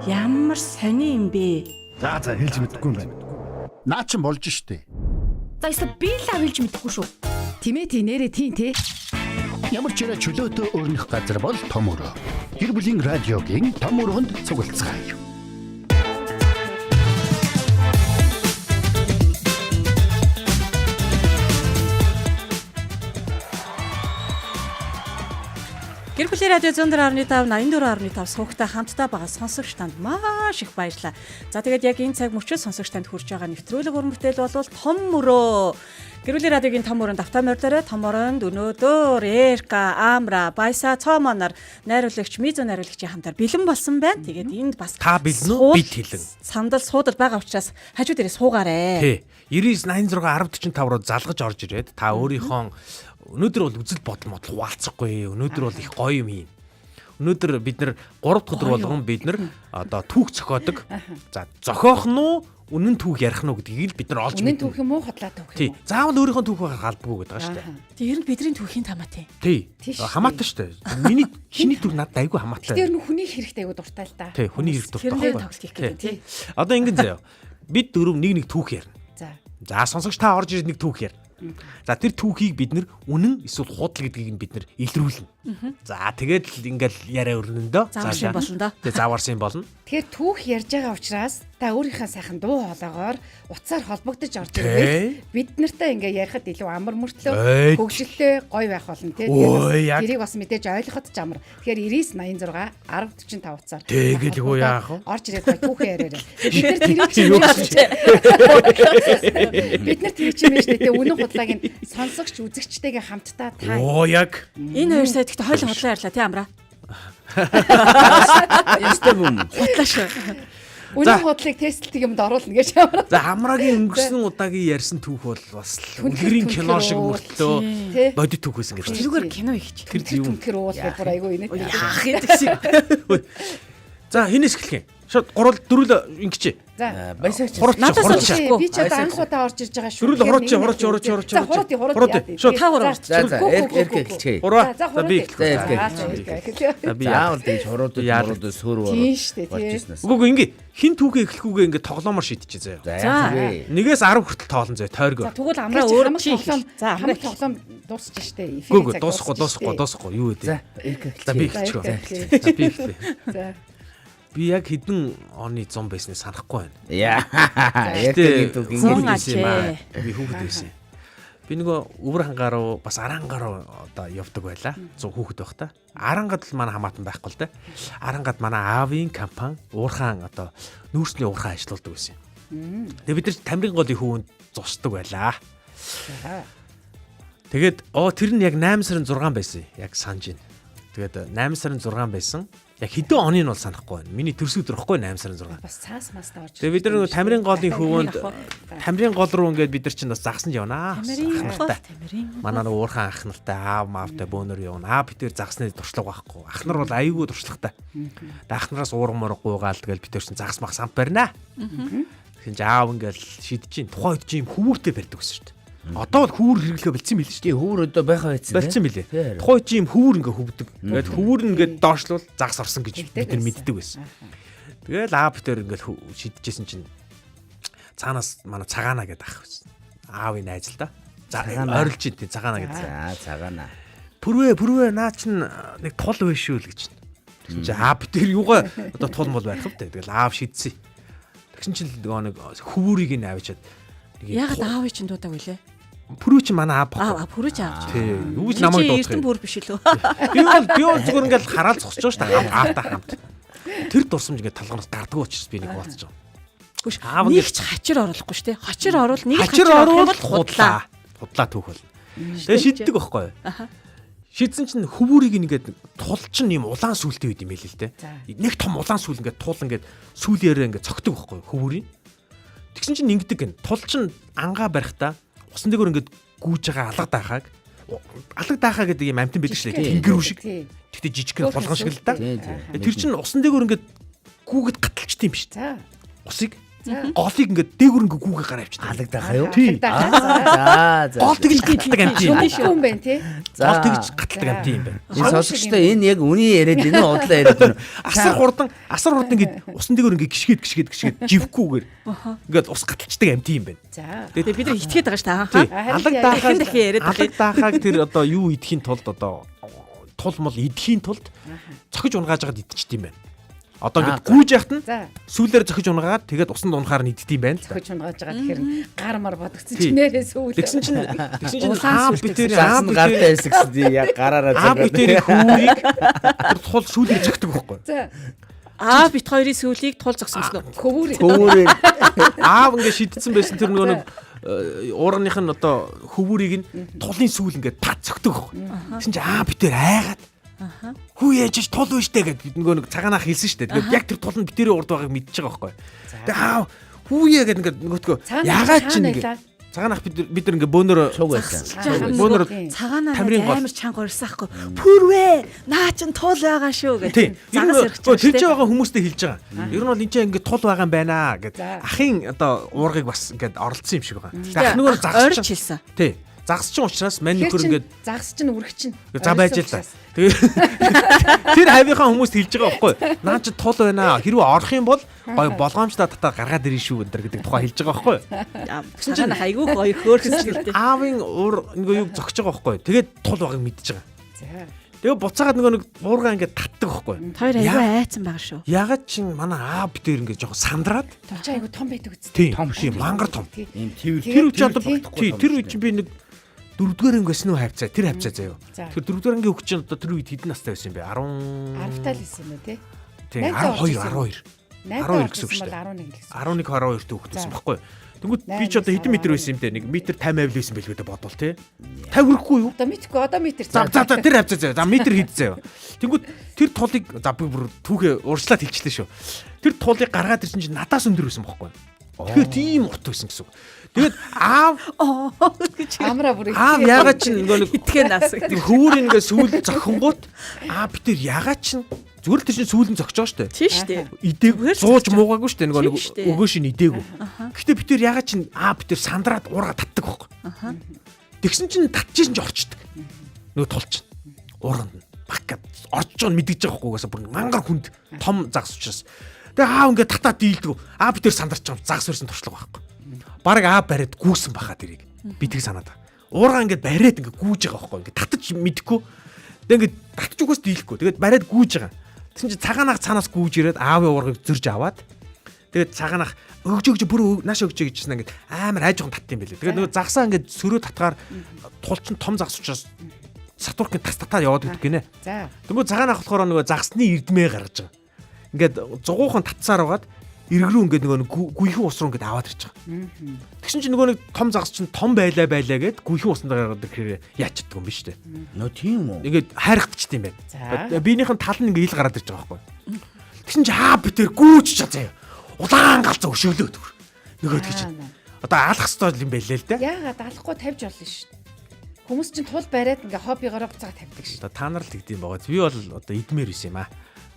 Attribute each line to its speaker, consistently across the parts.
Speaker 1: Ямар сони юм бэ?
Speaker 2: За хэлж мэдэхгүй юм байна. Наа чин болж штэ.
Speaker 1: За эсвэл би л авилж мэдэхгүй шүү.
Speaker 3: Тимээ тий нэрээ тий те.
Speaker 2: Ямар ч ирэ чөлөөтэй өрнөх газар бол том өрөө. Гэр бүлийн радиогийн том өрөөнд цуглацгаая.
Speaker 1: Гэр бүлийн радио 104.5 84.5 суугтай хамтдаа байгаа сонсогч танд маш их баярлалаа. За тэгээд яг энэ цаг мөчид сонсогч танд хүрч байгаа нэвтрүүлэг уран бүтээл бол том мөрөө. Гэр бүлийн радиогийн том мөрөнд автаа мордорой том мөрөнд өнөөдөр Эрка, Амра, Баяса, Цомонор найруулагч Мизо найруулагчийн хамтаар бэлэн болсон байна. Тэгээд энд бас
Speaker 4: та бэлэн үү? Бид хэлэн.
Speaker 1: Сандал суудал байгаа учраас хажуу дээрээ суугаарэ.
Speaker 4: Тий. 9986 1045 руу залгаж орж ирээд та өөрийнхөө өнөөдөр бол үзэл бодол модал хуваалцахгүй. Өнөөдөр бол их гоё юм хийн. Өнөөдөр бид нэр 3 дахь өдөр болгон бид нар одоо түүх зохиодог. За зохиох нь уу, үнэн түүх ярих нь уу гэдгийг л бид нар олж
Speaker 3: мэднэ. Үнэн түүх юм уу, хотлоо түүх
Speaker 4: юм уу? Тий. Заавал өөрийнхөө түүх байхаар халбгүй гэдэг байгаа шүү дээ.
Speaker 1: Тэг ер нь бидний түүхийн хамаатай.
Speaker 4: Тий. Хамаатай шүү дээ. Миний чиний түүх надад айгүй хамаатай.
Speaker 3: Тэр нь хүний хэрэгтэй айгүй дуртай л да.
Speaker 4: Тий, хүний хэрэг дуртай
Speaker 1: байхгүй. Тоглолт хийх гэдэг тий.
Speaker 4: Одоо ингэн заяа. Бид дөрөв нэг түүх ярина. За сонсогч та орж ирээд нэг түүх ярина. За тэр түүхийг бид нэр үнэн эсвэл худал гэдгийг бид нэр илрүүлнэ. За тэгээд л ингээл яриа өрнөндөө.
Speaker 1: Зааварсан болно доо.
Speaker 4: Тэгээд зааварсан болно.
Speaker 3: Тэгэхээр түүх ярьж байгаа учраас та өөрийнхөө сайхан дуу хоолойгоор утсаар холбогдож орж ирвэл бид нартай ингээ ярихад илүү амар мөртлөө хөгжөлтэй гоё байх болно тий. Тэрийг бас мэдээж ойлгоход ч амар. Тэгэхээр 9986 1045 утсаар.
Speaker 4: Тэгээд юу яах вэ?
Speaker 3: Орж ирээд гоё түүхэн яриараа. Бид нар тэр чинь биш тий. Үнэн худлааг нь сонсогч үзэгчтэйгээ хамтдаа та.
Speaker 4: Оо яг.
Speaker 1: Энэ хоёр сайд ихтэй хойлон худлаа ярьлаа тий Амра.
Speaker 5: Ястай бүм.
Speaker 1: Худлаа шүү.
Speaker 3: Үнэн худлыг тестлэх юмд оруулна гэж Амра.
Speaker 4: За Амрагийн өнгөрсөн удаагийн ярьсан түүх бол бас үлгэрийн кино шиг мөртлөө бодит түүх байсан гэж.
Speaker 1: Тэрүүгээр кино ихч.
Speaker 3: Тэр юм тэр уулбар бүр айгүй инээ.
Speaker 1: Яах гэдэг шиг.
Speaker 4: За хинээс эхлэх юм. Шууд гурал дөрүл ингэчээ.
Speaker 3: За
Speaker 5: баясаач.
Speaker 1: Надаас
Speaker 3: би ч одоо анх удаа орж ирж байгаа шүү.
Speaker 4: Дөрүл хурууч.
Speaker 3: За хурууд.
Speaker 4: Шууд
Speaker 1: та гурав.
Speaker 5: За эрк эхэлчихье.
Speaker 4: За би
Speaker 5: эхэлчихье. За би яавал тийж хурууд сөр
Speaker 3: болж
Speaker 5: ирснээс.
Speaker 4: Үгүй ингээ хин түүхээ эхлэхгүйгээ ингээ тоглоомор шийдчихээ заяа.
Speaker 5: За
Speaker 4: нэгээс 10 хүртэл тоолон заяа тойргоо.
Speaker 3: За тэгвэл Амраа өөр чи за хамаг тоглоом дуусч штэ.
Speaker 4: Үгүй дуусахгүй юу вэ?
Speaker 5: За эрк
Speaker 4: эхэлчихье. За би эхэлчихье. За би эхэлье.
Speaker 3: За
Speaker 4: би яг хэдэн оны зам байсныг санахгүй байна.
Speaker 5: Яа. Яг түүх
Speaker 4: ингээ би хүүхэд байсан. Би нөгөө өвөр хангаа руу бас арангаа руу одоо явдаг байлаа. 100 хүүхэд байхдаа. Арангад л манай хамаатан байхгүй л дээ. Арангад манай аавын компани уурхаан одоо нүүрсний уурхаан ажилладаг байсан юм. Тэгээ бид нар Тамирын голын хөвөнд зусдаг байлаа. Тэгээд тэр нь яг 8 сарын 6 байсан. Яг санаж байна. Тэгээд 8 сарын 6 байсан. Яг хэдэн оны нь бол санахгүй байна. Миний төрсөн өдөр ихгүй 8 сарын 6.
Speaker 3: Бас цаас мастаа орж.
Speaker 4: Тэгээ бид нар нөгөө Тамирын голын хөвөнд Тамирын гол руу ингээд бид нар чинь бас загсанд явнаа.
Speaker 1: Тамирын.
Speaker 4: Манай нөгөө уурхаан ах нартай аав маавтай бөөнөр явна. Бид тэр загсны туршлага байхгүй. Ах нар бол аюулгүй туршлагатай. Ах нараас уурмаар гуугаал тэгэл бид тэр чинь загс мах самт барина. Тэгэхээр аав ингээд шидэж чинь тухайн үед чинь хүүртэй барьдаг гэсэн шүү дээ. Одоо бол хүүр хэрэглэхэ болцсон билээ шүү дээ.
Speaker 5: Хүүр одоо байхаа байсан.
Speaker 4: Болцсон билээ. Тухайн чи юм хүүр ингээ хөвдөг. Тэгээд хүүр ингээ доошлол загас орсон гэж бид нар мэддэг байсан. Тэгээд аав битэр ингээ шидчихсэн чинь цаанаас манай цагаана гэдэг ах байсан. Аавын найз л да. За ойрлж ин цагаана гэдэг.
Speaker 5: За цагаана.
Speaker 4: Пүрвэ наа чин нэг тул вэ шүү л гэж. Тэгсэн чи аав битэр юугаа одоо тул мол байх вэ? Тэгэл аав шидсэн. Тэгсэн чи нэг хүүрийг нь авчиад
Speaker 1: ягаад аавыг чинь дуудаг вүлээ?
Speaker 4: Пүрүү чи манай аав баг.
Speaker 1: Пүрүү чи аав.
Speaker 4: Тий. Юу ч намайг дуудах.
Speaker 1: Эрдэн бүр биш лөө.
Speaker 4: Би бол зүгээр ингээл хараал зогсож байгаа шүү дээ. Аавтай хамт. Тэр дурсамж ингээд талгараас гарддаг учраас би нэг болцож байгаа.
Speaker 1: Гүш аав нэг ч хачир оруулахгүй шүү дээ. Хачир оруул нэг хачир оруул худлаа.
Speaker 4: Худлаа түүх бол. Тэгээ шиддэг байхгүй юу? Шидсэн чинь хөвүүрийг ингээд тул чин юм улаан сүлтэй үед юм байл л дээ. Нэг том улаан сүл ингээд туул ингээд сүлээрээ ингээд цогтөг байхгүй юу? Хөвүүрийн. Тэгсэн чинь ингэдэг гэн. Тул чин ангаа барихтаа усан дээгүүр ингээд гүүж байгаа алаг даахаа гэдэг юм амтан байдаг шүү дээ. Тэнгэр үү шиг. Тэгтээ жижиг болгон шиг л да. Тэр чин усан дээгүүр ингээд гүүгэд гаталчт юм биш.
Speaker 3: За.
Speaker 4: Усыг голыг ингээд дээгүр ингээд гүүгээ гараа авчихдаг.
Speaker 5: Алагдахаа юу?
Speaker 4: Тий.
Speaker 5: За.
Speaker 4: Гол тэгж гаталдаг амт юм.
Speaker 3: Шүү юм байна тий.
Speaker 4: Гол тэгж гаталдаг амт юм байна.
Speaker 5: Энэ сонсогчтой энэ яг үний яриад байна уу? Удлаа яриад байна уу?
Speaker 4: Асар хурдан ингээд усан дээгүр ингээд гიშгээд живхгүйгээр ингээд ус гаталчдаг амт юм байна.
Speaker 3: За.
Speaker 1: Тэгээд бид нар итгээд байгаа шүү
Speaker 4: Тий.
Speaker 1: дээ.
Speaker 4: Алаг даахаг тэр одоо юу идэхийн тулд одоо тул мол идэхийн тулд цохиж унгааж байгаад идчихд юм байна. Одоо ингээд гүйж яхад нь сүүлээр цохиж унгаад тэгээд усанд унахаар нь иддэм байна.
Speaker 3: Цохиж унгааж байгаа тэгэхээр гар мар бодогдсон ч нэрээ сүүл.
Speaker 4: Тэгсэн чинь битэр
Speaker 5: гартай хэсэгс яг гараараа
Speaker 4: битэрийн хүүрийг тул сүүлээр цогтөг байхгүй.
Speaker 3: За.
Speaker 1: Бит хоёрын сүүлийг тул зогсомсноо.
Speaker 3: Хөвүүр.
Speaker 4: Ингээд шидсэн байсан тэр нөгөө нэг уурганых нь одоо хөвүүрийг нь тулын сүүл ингээд тат цогтөг байхгүй. Тэгсэн чинь битэр айгаад хүү яаж тул вэ штэ гэдэг нөгөө нэг цагаанаа хэлсэн штэ. Тэгээд яг тэр тул нь битэрийн урд байгааг мэдчихэж байгаа байхгүй. Тэгээд хүүе гэдэг ингээд нөгөөтгөө ягаад ч ингээд цагаанах бид нар ингээд бөөнөр
Speaker 5: цуг байсан.
Speaker 4: Бөөнөр
Speaker 1: цагаанаа
Speaker 4: тамирын гол
Speaker 1: амар чанга урьсан ахгүй. Пүрвэ наа чин тул байгаа шүү
Speaker 4: тийм.
Speaker 1: гэдэг. Загас ярих
Speaker 4: чинь хэлж байгаа хүмүүстэй хэлж байгаа. Ер нь бол энэ чинь ингээд тул байгаа юм байна гэд. Ахын одоо уургыг бас ингээд оролцсон юм шиг байгаа. Ах нөгөө загас
Speaker 1: хэлсэн.
Speaker 4: Тий. Загас чинь учраас мань нөхөр ингээд
Speaker 3: загас чинь үргэх чинь.
Speaker 4: За байж л та. Тэгээ тэр хавийнхаа хүмүүст хэлж байгаа байхгүй. Наа чи тул байна. Хэрвээ орох юм бол гоё болгоомжтой татаа гаргаад ирэн шүү гэдэг тухай хэлж байгаа байхгүй.
Speaker 1: Тэгсэн чинь айгүй гоё хөөрхөс гэлтэй.
Speaker 4: Аавын уур нөгөө юг зогсож байгаа байхгүй. Тэгээд тул байгааг мэдчихэж байгаа.
Speaker 3: За.
Speaker 4: Тэгээ буцаагаад нөгөө нэг уургаа ингээд татдаг байхгүй.
Speaker 1: Хоёр айгүй айцсан байгаа шүү.
Speaker 4: Ягаад чин манай аав битэр ингээд жоохон сандраад.
Speaker 3: Тулч айгүй том байдаг үст.
Speaker 4: Том шиг мангар том.
Speaker 5: Ийм тэр
Speaker 4: үуч одоо тэр үуч би нэг дөрөвдүгээр анги гэсэн үү хавцаа тэр хавцаа заяа. Тэгэхээр дөрөвдүгээр ангийн хөгч нь одоо тэр үед хэдэн настай байсан юм бэ?
Speaker 3: 10 тал байсан юм уу те?
Speaker 4: Тийм 12 гэсэн үг шүү дээ. 11 12 дэх хөгжсөн байхгүй. Тэнгүүд би ч одоо хэдэн метр байсан юм те? 1 метр 50 авлисэн байлгүй дээ бодвол те. 50 хүрэхгүй юу?
Speaker 3: Одоо мэдгүй одоо метр.
Speaker 4: За тэр хавцаа заяа. За метр хэд заяа. Тэнгүүд тэр тулыг за би бүр түүхээ урьдчилаад хэлчихлээ шүү. Тэр тулыг гаргаад ирсэн чинь надаас өндөр байсан байхгүй. Тэгэхээр тийм урт байсан гэсэн үг. Тэгээд аав
Speaker 3: амраа бүр
Speaker 4: аав ягаад ч нөгөө нэг
Speaker 1: итгэн нас
Speaker 4: хөвөр ингээ сүүл зохингууд бид тэр ягаад ч зүгээр л тэр чинь сүүлэн зогсож байгаа штэ.
Speaker 1: Тийм штэ.
Speaker 4: Идээгүй сууж муугаагүй штэ нөгөө нэг өгөөш нь идээгүй. Гэхдээ бид тэр ягаад ч бид тэр сандраад уурга татдаг байхгүй. Тэгсэн чинь татчихсан ч орчдөг. Нөгөө тулч уурганд нь баг гэд орж байгаа нь мэдгэж байгаа байхгүй угаасаа бүр мангар хүнд том загас учраас. Тэгээ аав ингээ татаад дийлдэг. Бид тэр сандарч байгаа загас өрсөн туршлага байхгүй. Бараг аав бариад гүйсэн баха тэрийг. Би тийг санаад байгаа. Уурга ингээд бариад ингээд гүйж байгаа байхгүй. Ингээд татаж мэдэхгүй. Тэгээ ингээд татж өгөөс дийлэхгүй. Тэгээд бариад гүйж байгаа. Тэгсэн чинь цагаанах цаанаас гүйж ирээд аавын уургыг зөрж аваад тэгээд цагаанах өгж бүр нааш өгж гэжсэн ингээд амар хайжхан татсан юм байлээ. Тэгээд нөгөө загсаа ингээд сөрөө татгаар тулчин том загас учраас сатурк тас татаа яваад идэх гинэ.
Speaker 3: За.
Speaker 4: Тэнгүү цагаанах болохоор нөгөө загсны эрдмээ гаргаж байгаа. Ингээд зугуухан татсаар байгаад эрг рүү ингээд нөгөө гүйхэн ус руу ингээд аваад ирж байгаа. Тэгсэн чинь нөгөө нэг том загас чинь том байлаа гэд гүйхэн усанд гаргаад ирэхээр яачдаг юм биш үү?
Speaker 5: Нөө тийм үү?
Speaker 4: Ингээд хайрхавчт юм байна. Биенийхэн тал нь ингээд ил гараад ирж байгаа байхгүй. Тэгсэн чинь битэр гүйж чаа. Улаан галзуу өшөөлөөд төр. Нөгөөд гэж. Одоо алах ёстой юм байлээ л дээ.
Speaker 3: Яагаад алахгүй тавьж болно шүү. Хүмүүс чинь тул бариад ингээ хоббигоор буцаага тавьдаг шүү.
Speaker 4: Одоо та нар л тэгдэм байгаа. Би бол одоо идмээр байсан юм аа.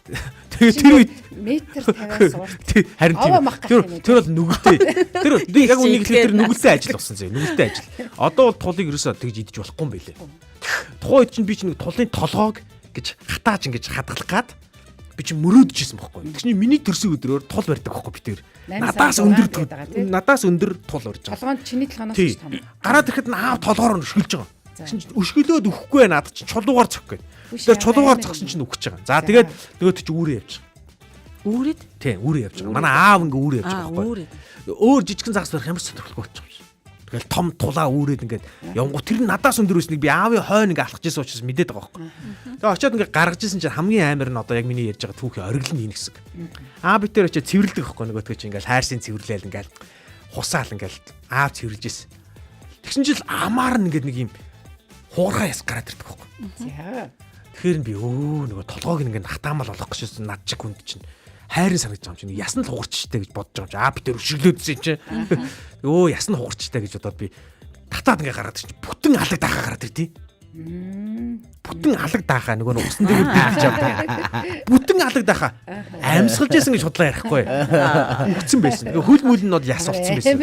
Speaker 4: Тэгээ тэр үед
Speaker 3: метр 50-аас урт.
Speaker 4: Харин тэр бол нүгэлтэй. Тэр яг үнийг хэлэхээр тэр нүгэлтэй ажил болсон зэ. Нүгэлтэй ажил. Одоо бол тулыг ерөөсөө тэгж идэж болохгүй юм байлээ. Тухайн үед чинь би чинь нэг тулын толгоог гэж хатааж ингэж хадгалах гад би чинь мөрөөдөжсэн байхгүй. Тэгшний миний төрсөн өдрөөр тул барьдаг байхгүй би тэр. Надаас өндөр тул барьж байгаа.
Speaker 3: Толгоонд чиний толгоноос ч том.
Speaker 4: Гараад ирэхэд аав толгоор нь өшгөлж байгаа. Тэгсэн чинь өшгөлөөд өхгүй наад чинь чулуугаар цохих гээд. Тэр чулуугаар цохсон чинь өгч байгаа. За тэгээд нөгөөд чи үүрээ явж байгаа.
Speaker 1: Үүрээд?
Speaker 4: Тийм, үүрээ явж байгаа. Манай аав ингээ үүрээ явж байгаа байхгүй. Өөр жижигхэн загас барих ямар сонирхолтой болчих юм. Тэгэл том тулаа үүрээд ингээд явгу тэр нь надаас өндөр өснийг би аавын хойно ингээ алхаж ирсэн учраас мэдээд байгаа байхгүй. Тэгээ очиод ингээ гаргаж ирсэн чинь хамгийн амар нь одоо яг миний ярьж байгаа түүхийн ориглон энэ хэсэг. Би тэр очиод цэвэрлдэг байхгүй нөгөөдгөө чи ингээ хайрсын цэвэрлээл ингээ хусаал ингээ аав цэвэрлж ирсэн. Тэгсэн чил амаар нь ингээ нэг юм хуурхаа яс гараад ирдэг байхгүй.
Speaker 3: За.
Speaker 4: Тэгэхээр би нөгөө толгойг ингээ хатаамал болох гэжсэн над чиг хүнд чинь хайрын санагдаж байгаа юм чинь ясн л хугарчтай гэж бодож байгаа юм. Би тэр өшөглөөдсөн чинь ясн хугарчтай гэж бодоод би татаад ингээ гараад чинь бүтэн алаг дахаа гараад ирдээ. Бүтэн алаг даахаа нөгөө усан дээр бийж авдаг. Бүтэн алаг даахаа амьсгалж байсан гэж худлаа ярихгүй. Өгцөн байсан. Тэгээ хөл мөл нь бол яс болцсон байсан.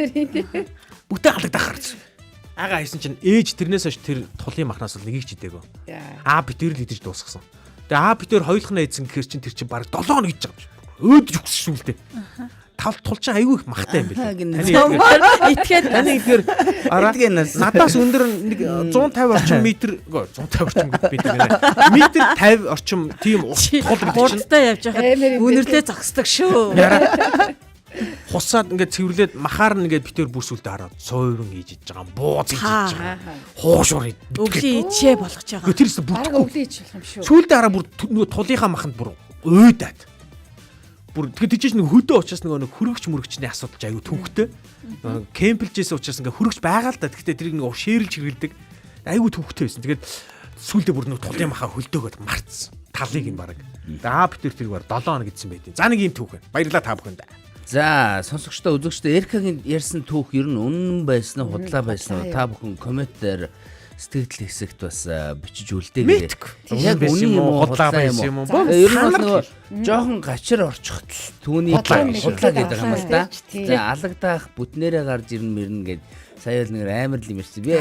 Speaker 4: Бүтэн алаг даахаар. Ага хийсэн чинь ээж тэрнээс хойш тэр тулын махнаас л нэгийг ч идээгүй. Битэр л идэж дуусгасан. Тэгээ битэр хоёулах нь эзэн гэхэр чинь тэр чинь баг 7 хоног идэж байгаа юм. Өөдөж өгсөн шүү дээ. Тулчин айгүй их махтай юм билээ. Таны ихээр надаас өндөр нэг 150 орчим метр 150 орчим метр 50 орчим тийм
Speaker 1: хурдтай явж байхад үнэрлээ зогсдог шүү.
Speaker 4: Хусаад ингээд цэвэрлээд махаар нь ингээд битэр бүсүүлдэ хараад сойрон хийж иж байгаа бууз хийж иж байгаа хуушуур
Speaker 1: өвлийн ичээ болгож байгаа.
Speaker 4: Тэрээс бүртгэв.
Speaker 3: Өвлийн ич болох юм шүү.
Speaker 4: Сүүлдээ хараа бүр нөгөө тулынхаа маханд бүр өөдөөд. Бүр тэгэхээр тийч нэг хөдөө учраас нөгөө хөрөгч мөрөгчний асуудал аягүй төвхтэй. Кемплжээс учраас ингээ хөрөгч байгаа л да. Гэхдээ тэрийг нөгөө шеэрлж хэрэгэлдэг. Аягүй төвхтэй байсан. Тэгээд сүүлдээ бүр нөгөө тулын махаа хөлдөөгөөд марцсан. Талыг нь бараг. Битэр тэрийг бар 7 хоног идсэн байдیں۔ За нэг юм түүх байна. Баярлалаа та бүхэнд.
Speaker 5: За сонсогчдоо үзэгчдөө Эркагийн ярьсан түүх ер нь үнэн байсан уу худлаа байсан уу та бүхэн комментээр сэтгэл хэсэгт бас бичиж үлдээгээрэй. Яг үнэн юм уу худлаа байсан юм уу? Ер нь бас нөгөө жоохон гачир орчихт л түүний худлаа гэдэг юм л да. За алагдах бүтнээрээ гарч ирнэ мэрнэ гэд сая л нэг амар л юм ирсэн. Би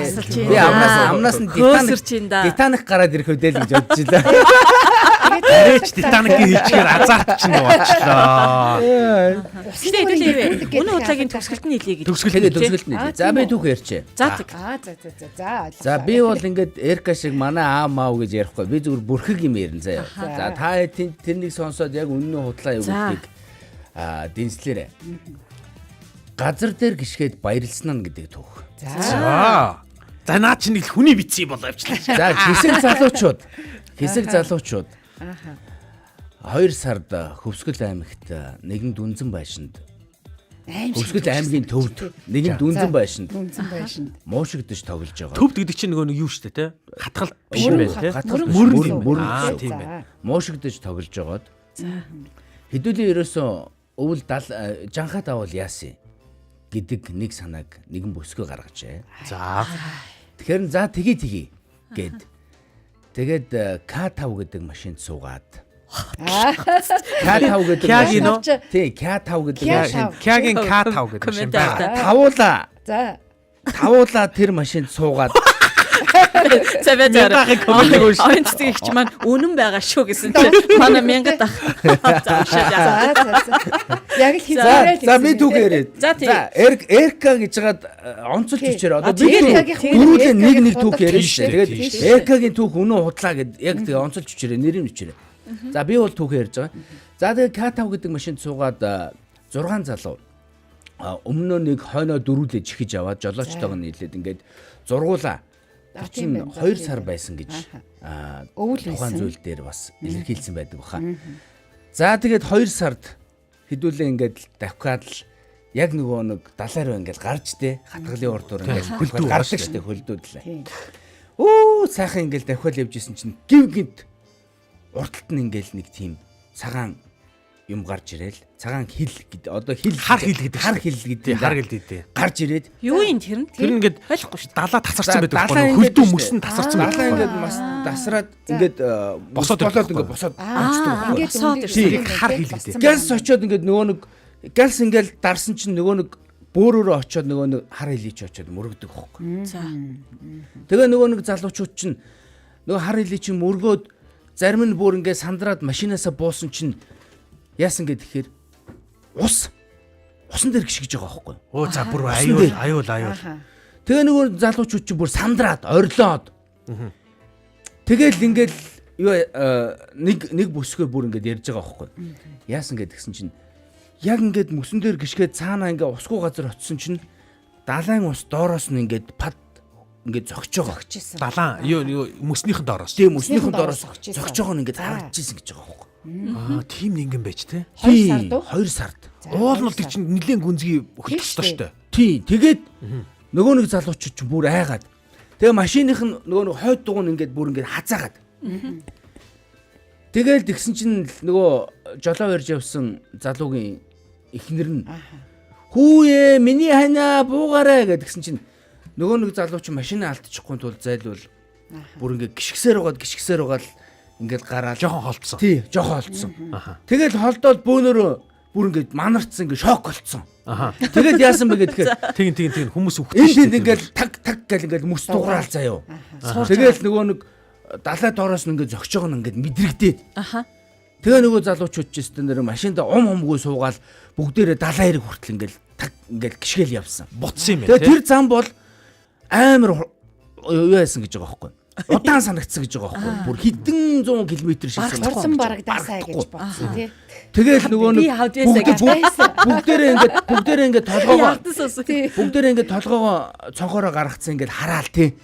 Speaker 5: амнаас нь Титаник гараад ирэх үдэл гэж бодож байлаа.
Speaker 4: Тэрэж Титаникийн хилчгээр азарт чинь дуучлаа.
Speaker 1: Гэхдээ хэдүүлээ. Өнөө удаагийн төгсгөлт нь хэлье гэж.
Speaker 5: Төгсгөлт нь. За би түүх ярьчээ. За би бол ингээд Эрка шиг манай аав гэж ярихгүй. Би зүгээр бүрхэг юм ярина заяа. За та тэрнийг сонсоод яг үнэн худлаа юу гэдгийг дэнслээрэй. Газар дээр гიშгээд баярлсан нь гэдэг түүх.
Speaker 4: За наа чи нэг хүний бицээ болоо явчлаа.
Speaker 5: За хэсэг залуучууд 2 сард Хөвсгөл аймагт нэгэн дүнзэн байшинд Хөвсгөл аймгийн төвд нэгэн дүнзэн байшинд муушигдж тоглож байгаа.
Speaker 4: Төвд гэдэг чинь нөгөө нэг юу штэ те? Хатгал биш юм байна те? Мөрөн
Speaker 5: тийм байна. Муушигдж тоглож байгаад хэдүүлээ ерөөсөө өвөл жанхаа давал яасан гэдэг нэг санааг нэгэн бүсгүй гаргажээ.
Speaker 4: За.
Speaker 5: Тэгэхээр за тгий гэд. Тэгээд К5 гэдэг машинд суугаад. К5 гэдэг машин. Тий, К5 гэдэг машин.
Speaker 4: Кягийн К5 гэдэг машин байна.
Speaker 5: Тавуулаа тэр машинд суугаад.
Speaker 1: За бэзэр. Онцгийгч маань үнэн байгаа шүү гэсэн чинь манай 1000 дах.
Speaker 3: Яг л хизээрээ.
Speaker 5: За би түүхээрээ. За Эрка гэж хагаад онцолж өчээр одоо би дөрүүлээ нэг түүх яриа шүү. Тэгээд Эркагийн түүх үнэн худлаа гэд яг тэгээ онцолж өчээрээ нэрийн өчээрээ. За би бол түүх ярьж байгаа. За тэгээ К5 гэдэг машинд суугаад 6 залуу өмнөө нэг хойноо дөрүүлээ чихэж аваад жолоочтойгоо нийлээд ингээд зургуулаа. Тэр чинь 2 сар байсан гэж тухайн зүйл дээр бас илэрхийлсэн байдаг баха. За тэгээд 2 сард хэдүүлээ ингээд давхаад л яг нөгөө нэг далаар ингээд гарч дээ хатгалын урдуур ингээд хөлдөө гардаг штэ хөлдөөдлээ. Сайхан ингээд давхаал явж исэн чинь гинт урталт нь ингээд нэг тийм цагаан юм гарч ирээл цагаан хил гэдэг одоо хар хил гэдэг гарч ирээд
Speaker 1: юу юм тэр нь
Speaker 4: ингээд ойлгохгүй шүү далаа тасарсан байдаг байхгүй хөлдөө мөсөн тасарсан байдаг
Speaker 5: далаа ингээд бас тасраад ингээд босоод ингээд босоод
Speaker 1: ингээд
Speaker 4: хар хил гэдэг
Speaker 5: галс очоод ингээд нөгөө нэг галс ингээд дарсан чинь нөгөө нэг бөөрөөрөө очоод нөгөө нэг хар хилийч очоод мөрөгдөг байхгүй.
Speaker 1: За.
Speaker 5: Тэгээ нөгөө нэг залуучууд чинь нөгөө хар хилийч мөргөөд зарим нь бүр ингээд сандраад машинаасаа буусан чинь яасан гэхээр усан дээр гიშгэж байгаа байхгүй.
Speaker 4: За бүр аюул.
Speaker 5: Тэгээ нөгөө залуучууд чинь бүр сандраад орлоод. Тэгэл ингээд нэг бүсгүй бүр ингээд ярьж байгаа байхгүй. Яасан гэдгсэн чинь яг ингээд мөсөн дээр гიშгээд цаанаа ингээд усгүй газар очисон чинь далайн ус доороос нь ингээд пад ингээд зогсож байгаа.
Speaker 4: Далайн мөснийхэн доороос.
Speaker 5: Тийм мөснийхэн доороос зогсож байгаа нь ингээд харагдчихсэн гэж байгаа байхгүй.
Speaker 4: Тийм нэгэн байж те.
Speaker 5: 2 сард.
Speaker 4: Уул нь тэр чинь нэлээд гүнзгий өгөх ёстой шүү дээ.
Speaker 5: Тий, тэгээд нөгөө нэг залуучууд ч бүр айгаад. Тэгээ машиных нь нөгөө хойд дугуун ингээд бүр ингээд хазаагаад. Тэгэл тэгсэн чинь нөгөө жолоо барьж явсан залуугийн эхнэр нь хүүе миний ханаа буугаарай гэдгсэн чинь нөгөө нэг залууч машинаа алдчихгүй тул зайлвал Бүр ингээд гიშгсээр угаал ингээд гараад
Speaker 4: жоохон холцсон.
Speaker 5: Тий, жоохон холцсон. Тэгэл холдоод бөөнөрөө бүр ингээд манарцсан ингээд шок болцсон. Тэгэл яасан бэ гэхээр
Speaker 4: тэгин хүмүүс үхсэн шүү
Speaker 5: дээ. Ингээд таг гэл ингээд мөс дуграал заяо. Тэгэл нөгөө нэг далай доороос нь ингээд зогч байгаа нь ингээд мэдрэгдээд. Тэгээ нөгөө залуучууд ч гэсэн нэр машинда умгүй суугаал бүгдээрээ далайн хэрэг хүртэл ингээд гიშгэл явсан.
Speaker 4: Буцсан юм
Speaker 5: ээ. Тэгээ тэр зам бол амар юу яасан гэж байгаа байхгүй. Удаан санагдсан гэж байгаа байхгүй. Бүр хэдэн 100 км шилжсэн.
Speaker 3: Барсан барагдаасаа гэж бодсон тий.
Speaker 5: Тэгэл нөгөө бүгдээрээ ингээд толгоогоо цонхороо гаргацсан ингээд хараал тий.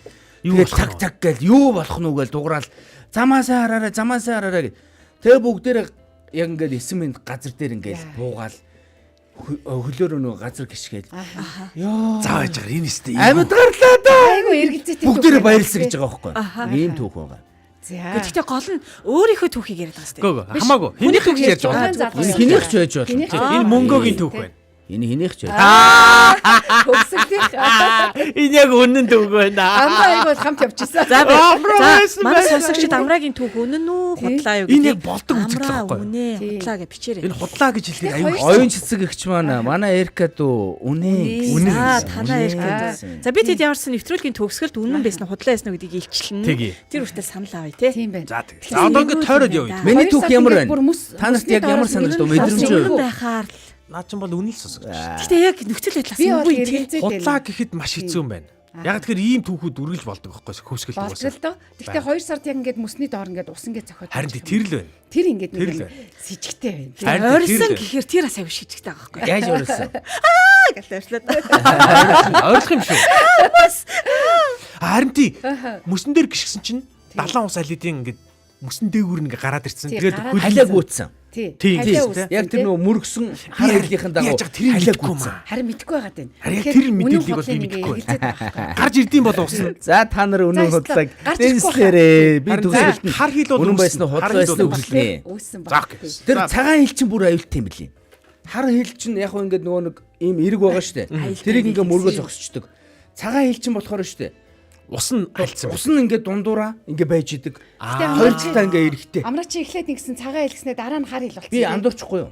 Speaker 5: Тэгээд цаг гээл юу болох нь үгээл дуграал замаасаа хараарай гэд. Тэгээ бүгдээрээ яг ингээд 9 минут газар дээр ингээд буугаал хөлөөрөө нөгөө газар гიშгээд. Йоо.
Speaker 4: Заа яж байгаа энэ өстэй.
Speaker 5: Амьд гарлаа даа.
Speaker 3: Айгу эргэлзээтэй.
Speaker 5: Бүгдээрээ баярлсан гэж байгаа байхгүй. Ийм түүх байгаа.
Speaker 3: За.
Speaker 1: Гэхдээ гол нь өөрийнхөө түүхийг яриад байгаа сте.
Speaker 4: Гөө хамаагүй. Хэний түүх ярьж байгаа.
Speaker 5: Энэ хинийх ч байж болно.
Speaker 4: Энэ мөнгөгийн түүх байна.
Speaker 5: Энэ хинийх ч байж.
Speaker 3: Хөвсөлтөх.
Speaker 4: Энэ яг үнэн түүх байна.
Speaker 3: Амраа айгуул хамт явчихсан.
Speaker 1: За манай сонсогчид амраагийн түүх үнэн үү худлаа юу
Speaker 4: гэдэг. Энэ яг болдог үзэгдэл
Speaker 1: байхгүй. Үнэ худлаа гэж бичээрэй.
Speaker 4: Энэ худлаа гэж хэлдэг аюул.
Speaker 5: Оюун цэцэг эгч манай Эрка дүү үнэ.
Speaker 1: Танаа Эрка. За би тэд ямарсан нэвтрүүлгийн төгсгөлд үнэн байсан худлаа байсан гэдгийг илчлэн. Тэр хүртэл санал авъя те.
Speaker 3: Тийм байна.
Speaker 4: За тэгээ. За одоо ингэ тойроод явъя.
Speaker 5: Миний түүх ямар байна? Та нарт яг ямар санагдав мэдрэмж
Speaker 1: үү? Байхаар
Speaker 4: наад чинь бол үнэл сонсогч.
Speaker 1: Гэхдээ яг нөхцөл байдлаас үгүй
Speaker 3: эргэлзээтэй.
Speaker 4: Худлаа гэхэд маш хэцүү юм байна. Яг тэгэхээр ийм түүхүүд үргэлж болдог байхгүй хөвсгөл
Speaker 3: болдог. Гэхдээ 2 сард яг ингээд мөсний доор ингээд ус ингээд зохиод.
Speaker 4: Харин тэр л байна.
Speaker 3: Тэр ингээд нэг сэжигтэй
Speaker 1: байна. Ойрсон гэхээр тэр бас аяг шижигтэй байгаа байхгүй.
Speaker 5: Яаж ойрсон?
Speaker 1: Гэж ярьлаа.
Speaker 4: Ойрлох юм шүү. Харин тий мөсөн дээр гიშгсэн чинь далайн ус алидын ингээд мөсөн дээгүүр ингээ гараад ирсэн. Тэгээд
Speaker 5: халиаг үүтсэн.
Speaker 3: Тий.
Speaker 5: Яг тэр нөгөө мөргсөн хар хэлийнхэн дагуу
Speaker 4: халиаг үүтсэн.
Speaker 3: Харин мэдгүй байгаа тань.
Speaker 4: Харин тэр мэдээллийг бол би мэдэхгүй. Гарч ирдэм бол уусна.
Speaker 5: За та нар үнэн худлааг дэнслээрээ. Би төгсөлт
Speaker 4: хар хил бол
Speaker 5: үнэн байсан уу худлаа байсан уу гэлнэ. Тэр цагаан хил чинь бүр аюултай юм билий. Хар хил чинь яг ингээд нөгөө нэг ийм эрг байгаа штэ. Тэрийг ингээ мөргөө зогсчдөг. Цагаан хил чинь болохоор штэ. Ус нь хальцсан. Ус нь ингээд дундуураа ингээд байж идэг. Хоёр цалтаа ингээд эрэхтэй.
Speaker 3: Амраа чи эхлээд ингэсэн цагаан хэлснээр дараа нь хар хэл болсон.
Speaker 5: Би андуурчихгүй юу?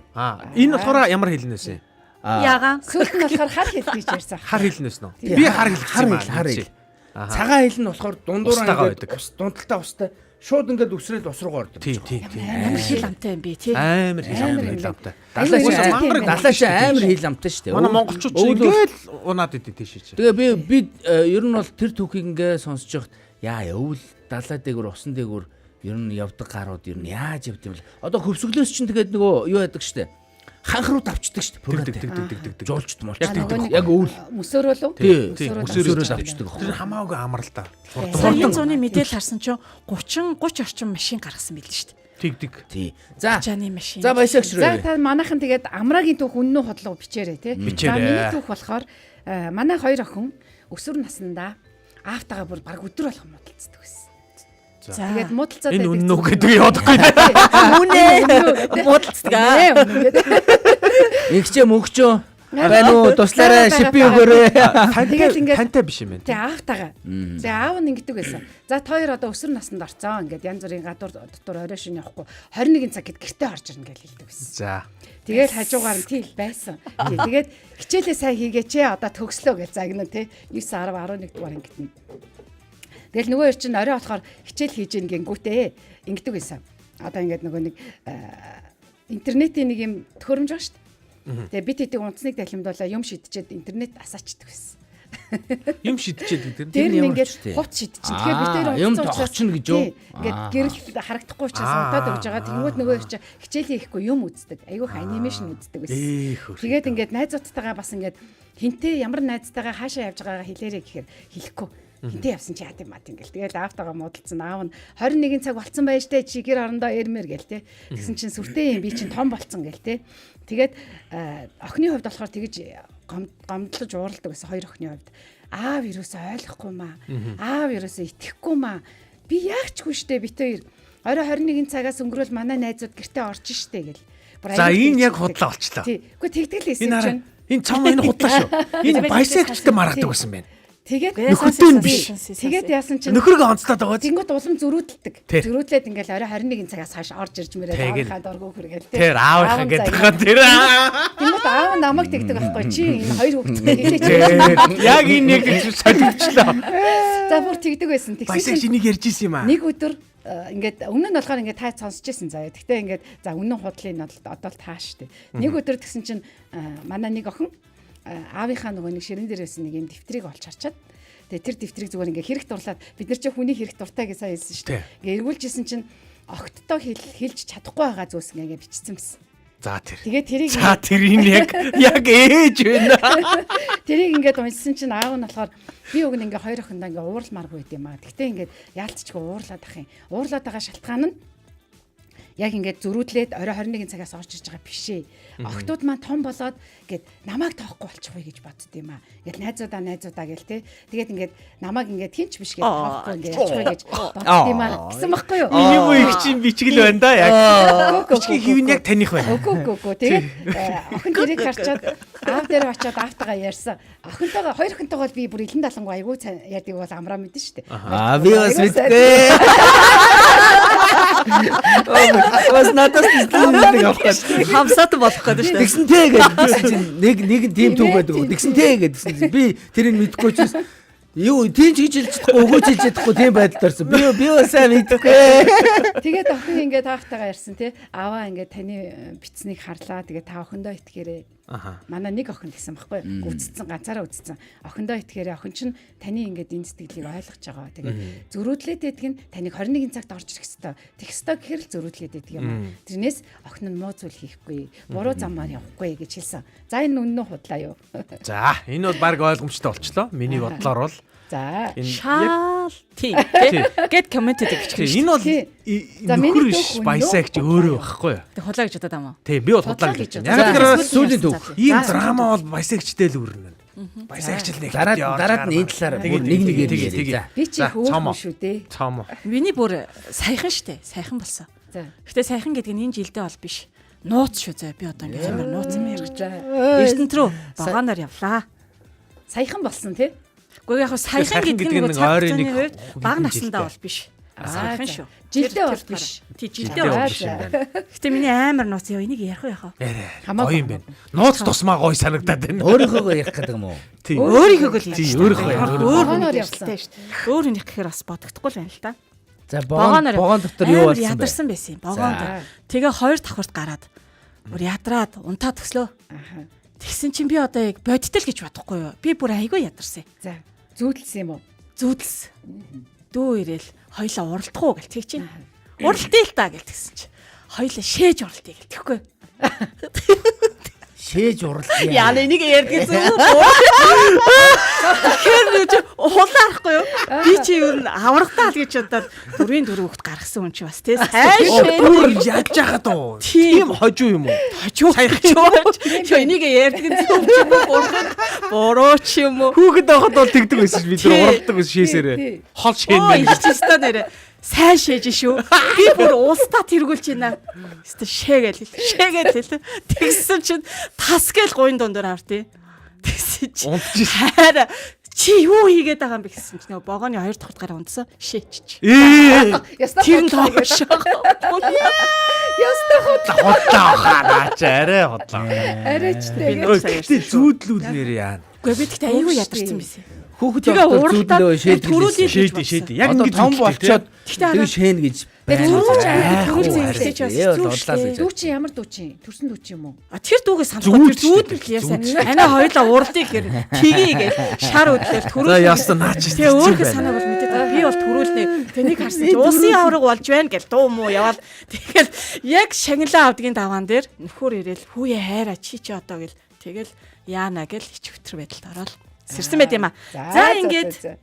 Speaker 4: Энэ болохоор ямар хэлнээс вэ?
Speaker 1: Ягаан.
Speaker 3: Сүүлд нь болохоор хар хэл гэж ярьсан.
Speaker 4: Хар хэлнээс нөө. Би хар хэл.
Speaker 5: Цагаан хэл нь болохоор дундуураа ингээд дундалтаа устай шууд ингээд өсрээд ус руу ордог.
Speaker 4: Тий.
Speaker 1: Амар хэл амтай юм би тий.
Speaker 4: Амар хэл амтай.
Speaker 5: Далааш амар хэл амтай шүү дээ.
Speaker 4: Манай монголчууд ингээд унаад идэв тийш чи.
Speaker 5: Тэгээ би ер нь бол тэр түүхийг ингээд сонсож байхад яа өвөл далаа дээгүр усан дээгүр ер нь явдаг гарууд ер нь яаж явд юм бэ? Одоо хөвсгөлөөс чинь тэгээд нөгөө юу яадаг шүү дээ. Ханх руу давчдаг шүү дээ. Жуулчд мол. Яг өвөл.
Speaker 3: Мөсөөрөө лөө?
Speaker 5: Тий. Мөсөөрөө давчдаг.
Speaker 4: Тэр хамаагүй амар л та.
Speaker 1: Саяны зуны мэдээлэл харсан чинь 30 орчим машин гаргасан билээ шүү дээ.
Speaker 4: Тэгдэг.
Speaker 5: Тий. За.
Speaker 1: Жаны машин.
Speaker 5: За баясагч руу.
Speaker 3: За та манайхан тэгээд амраагийн түүх үнэн худлаа бичээрэй тий. За миний түүх болохоор манай хоёр охин өсвөр наснда аавтайгаа бүр баг өдөр болгон муудалцдаг байсан. Тэгээд муудалцаад
Speaker 4: энэ үнэн үү гэдэг явахгүй.
Speaker 1: Үнэ. Муудалцдаг.
Speaker 5: Игчээ мөнгчөө байна уу? Туслаарай, шипи өгөөрэй.
Speaker 3: Тэгээд ингээд
Speaker 4: тантай биш юм байна.
Speaker 3: Тэгээ аавтайгаа. Тэгээ аав нь ингэдэг байсан. За та хоёр одоо өсвөр наснд орцсон. Ингээд янз бүрийн гадуур дотор орой шин явахгүй 21 цаг гэд гэртээ орж ирнэ гэж хэлдэг байсан.
Speaker 4: За.
Speaker 3: Тэгээд хажуугаар нь тийм байсан. Тэгээд хичээлээ сайн хийгээч ээ. Одоо төгслөө гэж загнаа тий. 9 10 11 дугаар ингэтэн. Тэгэл нөгөө хоёр чинь орой болохоор хичээл хийж гингүүтээ ингэдэг байсан. Одоо ингээд нөгөө нэг интернетийн нэг юм төхөөрөмж байгаа шүү дээ. Тэгээ бид хэдийг унтсныг тахимдуулаа юм шидчихэд интернет асаачдаг байсан.
Speaker 4: Юм шидчихэд гэдэг
Speaker 3: нь тэр ингээд хувц шидчих. Тэгэхээр бид тэр
Speaker 5: юм тогчно гэж юу?
Speaker 3: Ингээд гэрэл харагдахгүй учраас унтаад өгж байгаа. Тэнгүүд нөгөө их хичээлээ хийхгүй юм үздэг. Айгүйх анимашн үздэг байсан. Тэгээд ингээд найзуудтайгаа бас ингээд хинтээ ямар найзтайгаа хаашаа явж байгаагаа хэлээрэй гэхээр хэлэхгүй. Хинтээ явсан чи яа гэм мат ингээл. Тэгээд аавтайгаа муудалцсан. Аав нь 21 цаг болцсон байж тээ чи гэр орондоо эрмэр гээл те. Тэгсэн чинь сүртэй юм би чинь том болцсон гээл те. Тэгээд охины хувьд болохоор тэгэж гомдлож ууралдаг байсан хоёр охины хувьд. Аав юусоо ойлгохгүй маа. Аав юусоо итгэхгүй маа. Би яачгүй штэ бит хоёр. Орой 21 цагаас өнгөрөөл манай найзууд гэртээ орж штэ гэл.
Speaker 4: За энэ яг худлаа болчлаа.
Speaker 3: Тий. Үгүй тэгдэг л хэлсэн чинь.
Speaker 4: Энэ цом энэ худлаа шүү. Энэ баясагчтай маргадаг байсан байна.
Speaker 3: Тэгээд
Speaker 4: нөхөртэй нь биш.
Speaker 3: Тэгээд яасан чинь
Speaker 4: нөхрөгөө онцлоод байгаа.
Speaker 3: Тэнгүүд улам зөрүүдэлдэг. Зөрүүдлээд ингээл орой 21 цагаас хойш орж ирж мэрээ аавынхаа доргоо хүргээл тий.
Speaker 4: Тэр аавынхаа гэдэг тэр.
Speaker 3: Тэнгүүд аав намайг тэгдэг байхгүй чи энэ хоёр хүүхэдтэй хэлээч.
Speaker 4: Яг энэ нэг солигдчихлоо.
Speaker 3: За бүр тэгдэг байсан.
Speaker 4: Баясаг чинийг ярьж исэн юм аа.
Speaker 3: Нэг өдөр ингээд өмнө нь болохоор ингээд та сонсч байсан заяа. Гэхдээ ингээд за үнэн худлыг нь одоо л таа штэ. Нэг өдөр тэгсэн чинь манай нэг охин аавынхаа нөгөө нэг ширэн дээрээс нэг юм дэвтрийг олж харчаад тэгээ тэр дэвтрийг зүгээр ингээ хэрэг дурлаад бид нар чи хүний хэрэг дуртай гэж сайн хэлсэн шүү дээ. Ингээ эргүүлжсэн чинь огттой хэлж чадахгүй байгаа зүйлс ингээ бичсэн байсан.
Speaker 4: За тэр.
Speaker 3: Тэгээ тэрийг
Speaker 4: тэрийг яг ээж байна.
Speaker 3: Тэрийг ингээд уншсан чинь аав нь болохоор би уг нь ингээ хоёр охиндоо ингээ уурлмааргүй байт юм аа. Гэхдээ ингээд яалтчгүй уурлаад ах юм. Уурлаад байгаа шалтгаан нь яг ингээд зөрүүдлээд орой 21 цагаас орж ирж байгаа бишээ. Охтууд маань том болоод ингээд намайг тоохгүй болчихгүй гэж бодд юм аа. Ингээд найзуудаа гэл те. Тэгээд ингээд намайг ингээд хинч биш гэж тоохгүй ингээд ячихгүй гэж бодд юм аа. Гэсэн баггүй юу?
Speaker 4: Ийм үү их чинь бичгэл байна да яг. Бичгийн хэвэн яг таних байна.
Speaker 3: Үгүй. Тэгээд охин тэрийг харчаад аав дээр очиод аавтайгаа ярьсан. Охинтойгоо хоёр охинтойгоо би бүр илэн далангуу айгуу яадаг бол амраа мэдэн штэ.
Speaker 5: Би бас мэдгүй. Бас надаас нэг авах.
Speaker 1: Хамсаад болох гэдэг шүү дээ.
Speaker 5: Тэгсэн тий гэдэг. Нэг тийм түүх байдаг. Тэгсэн тий гэдэг. Би тэрийг мэдэхгүй ч юу тийм ч хийж чадахгүй өгөөж хийж чадахгүй тийм байдалд орсон. Би бас сайн мэдэхгүй.
Speaker 3: Тэгээд охин ингээд таахтайгаа ярьсан тий. Аваа ингээд таны бичснийг харлаа. Тэгээд та охиндоо итгээрэй. Манай нэг охин гэсэн байхгүй. Үцсэн ганцаараа үцсэн. Охиндоо итгээрэй. Охин чинь таны ингээд энэ сэтгэлийг ойлгож байгаа. Тэгээд зөрүүдлээд байдаг нь таныг 21 цагт орж ирэх хэвээр. Тэгэх хэвээр гэхэр л зөрүүдлээд байдаг юм. Тэрнээс охин нь муу зүйл хийхгүй, буруу замаар явахгүй гэж хэлсэн. За энэ үнэн худлаа юу?
Speaker 4: За энэ бол баг ойлгомжтой болчлоо. Миний бодлоор бол
Speaker 3: за
Speaker 1: шаал тийм гэд коммент хийдэг гэж.
Speaker 4: Энэ бол нөхөр биш баясаг ч өөрөө байхгүй.
Speaker 1: Тэг худлаа гэж бодоод байгаа юм.
Speaker 4: Тийм би бол худлаа гэж байна. Яг тэр сүүлийн түүх. Ийм драма бол баясагчтэй л үрнэ. Баясагч л нэг
Speaker 5: дараад нь энэ талаар нэг
Speaker 4: тэгээ.
Speaker 3: Би чи хөөх шүү дээ.
Speaker 4: Цаам.
Speaker 1: Миний бүр саяхан штэ. Саяхан болсон. Гэтэ саяхан гэдэг нь энэ жилдээ бол биш. Нууц шүү зэ. Би одоо ингэ амар нууц юм ярих. Эрдэнэт рүү багаанаар явлаа.
Speaker 3: Саяхан болсон тий?
Speaker 1: Гэхдээ яг саяхан гэдэг нь нэг ойрын хувьд бага насндаа бол биш. Саяхан шүү.
Speaker 3: Жилдээ бол биш.
Speaker 1: Тий жилдээ бол биш. Гэтэ миний амар нууц яа энийг ярих уу яхаа.
Speaker 4: Гоё юм байна. Нууц тусмаа гоё санагдаад байна.
Speaker 5: Өөрийнхөө ярих гэдэг юм уу?
Speaker 4: Тий.
Speaker 1: Өөрийнхөө л ярих.
Speaker 4: Тий өөрийнхөө.
Speaker 1: Өөр хүнээр явсан шүү дээ. Өөр хүнийх гэхээр бас бодогдохгүй л байна л да.
Speaker 5: За богоон дотор юу болсон бэ?
Speaker 1: Ядарсан байсан юм. Богоон. Тэгээ хоёр давхарт гараад бүр ядраад унтаад төслөө. Тэгсэн чинь би одоо яг бодтол гэж бодохгүй юу. Би бүр айгүй ядарсан.
Speaker 3: За зүүдэлсэн юм уу?
Speaker 1: Зүүдэлсэн. Дөө ирээл хоёлаа уралдах уу гэл тэг чинь. Уралтъя л та гэл тэгсэн чинь. Хоёлаа шээж уралтъя гэл тэгэхгүй.
Speaker 5: Шээж уралтъя.
Speaker 1: Яа нэг ярьдаг зүг. Тэгэхээр хулаарахгүй юу? Би чи юу аврагтаа л гэж бодоод дөрвийн дөрөв хөлт гаргасан хүн чи бас тий.
Speaker 4: Бүр яаж яагаад уу? Тийм хожуу юм уу?
Speaker 1: Хожуу саяхан. Чи энийг ярьдаг зүг ч юм уу? Бороо ч юм уу?
Speaker 4: Хүүхэд байхад бол тэгдэг байсан бид нар уралдаг байсан шээсээрээ. Хол шээн байна.
Speaker 1: Ихчээстэй нэрэ. Сайн шээж шүү. Би бүр уустаа тэргүүлж байна. Хэвээ шээгээл хэл. Тэгсэн чинь тас гээл гойн дундаар хавтыг. Тэгсэн чинь хайр чи юу хийгээд байгаа юм бэ гэсэн чинь нөгөө богооны хоёр дахь гараа унтсан шээч. Тэр нь тоошоо.
Speaker 3: Ястаа
Speaker 4: хотлоо ханаач арай хотлоо.
Speaker 3: Арайчтай.
Speaker 4: Гэтэ зүүдлүүлнээр яа.
Speaker 1: Гэхдээ би тэгтээ айгүй ядарсан байсан.
Speaker 5: Хүүхэд зүүдлөө
Speaker 4: шээд. Яг ингэ
Speaker 5: том болчоод тэгээ шээн гэж
Speaker 3: Дүү чи ямар дүү чи? Төрсөн дүү чи юм уу?
Speaker 1: Тэр дүүгээ санахгүй зүүдэл яасан. Анаа хоёлаа уралдыг гэр тгийгээд шар өдлөөр төрүүлсэн.
Speaker 4: За яасан наач.
Speaker 1: Тэгээ өөрөө санаа бол мэдээд би бол төрүүлнэ. Тэнийг харсан чи уусын авраг болж байна гэл дуу муу яваад тэгэл яг шагналаа авдгийн даваан дээр нөхөр ирээл хүүе хайраа чи одоо гэл тэгэл яана гэл ичвтер байдалд ороод сэрсэн байт юм аа. За ингээд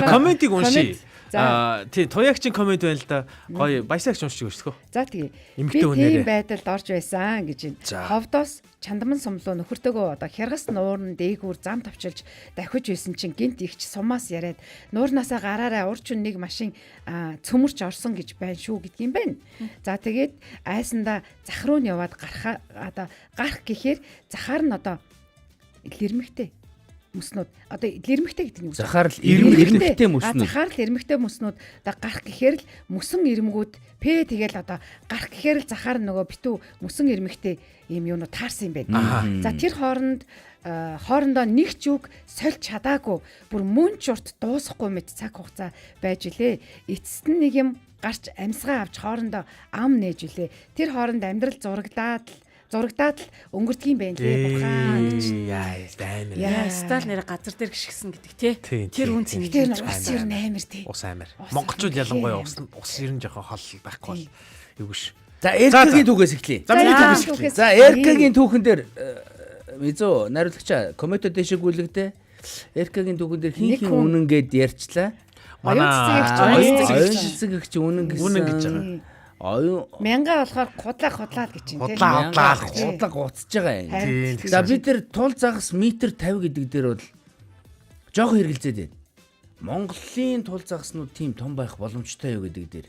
Speaker 4: комментиг уншия. Тий, туягчин коммент байна л да. Гоё баясагч уншиж өшгөө.
Speaker 3: За тэгээ.
Speaker 4: Эмэгтэй хүнээрээ.
Speaker 3: Тийм байдалд орж байсан гэж байна. Ховдоос чандаман сумлуу нөхөртөөгөө одоо хяргас нуурн дээгүүр зам тавчилж давхиж байсан чинь гинт ихч сумаас яриад нуурнаасаа гараараа урчин нэг машин цөмөрч орсон гэж байна шүү гэдг юм байна. За тэгээд айсандаа зах руу нь яваад гарах гэхээр захаар нь одоо лэрмэгтэй мөснүүд одоо ирмэгтэй гэдэг нь юу?
Speaker 5: Захаарл ирмэгтэй мөснүүд.
Speaker 3: Захаарл ирмэгтэй мөснүүд одоо гарах гэхээр л мөсөн ирмгүүд П тэгэл одоо гарах гэхээр л захаар нөгөө битүү мөсөн ирмэгтэй ийм юунууд таарсан юм байна. За тэр хоорондоо нэг ч үг сольж чадаагүй бүр мөн ч урт дуусахгүй мэт цаг хугацаа байж илээ. Эцэст нь нэг юм гарч амьсгаа авч хоорондоо ам нээж илээ. Тэр хооронд амьдрал зурагдаад л өнгөрдөг юм байна лээ бурхан гэж.
Speaker 1: Яа, стал нэр газар дээр гიშгсэн гэдэг тий. Тэр үн цэнэ.
Speaker 3: Тэр ус ер нь амар тий.
Speaker 4: Ус амар. Монголчууд ялангуяа ус ер нь жоохон хол байхгүй бол юу ш.
Speaker 5: За РК-гийн түүхээс эхлэе. За РК-гийн түүхэн дээр Мизо найруулагчаа комментод дэшиг гүйлгдээ. РК-гийн түүхэн дээр хин үнэн гэд ярьчлаа. Оюун цэцэг их чи үнэн гэсэн. Оюун
Speaker 3: мянга болохоор худлаад гэж юм тий.
Speaker 5: Худлаа гуцж байгаа юм. За бид нар тул загас метр 50 гэдэг дээр бол жоох хэрэгэлзээд байна. Монголын тул загаснууд тийм том байх боломжтой юу гэдэг дээр.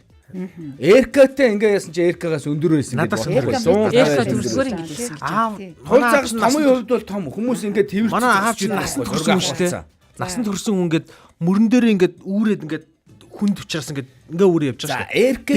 Speaker 5: РК-тэй ингээ яасан чи РК-гаас өндөр байсан гэдэг.
Speaker 4: Надаас өндөр байсан.
Speaker 1: Төрсгөр ингэсэн гэж.
Speaker 5: Тул загас томын хувьд бол том хүмүүс ингээ тэрвэрч.
Speaker 4: Манай аав чи насан турсан шүү дээ. Насан турсан хүн ингээд мөрөн дээр ингээд үүрээд ингээд хүнд учраас ингээд ингээ үүрээ явж байгаа шүү.
Speaker 5: За РК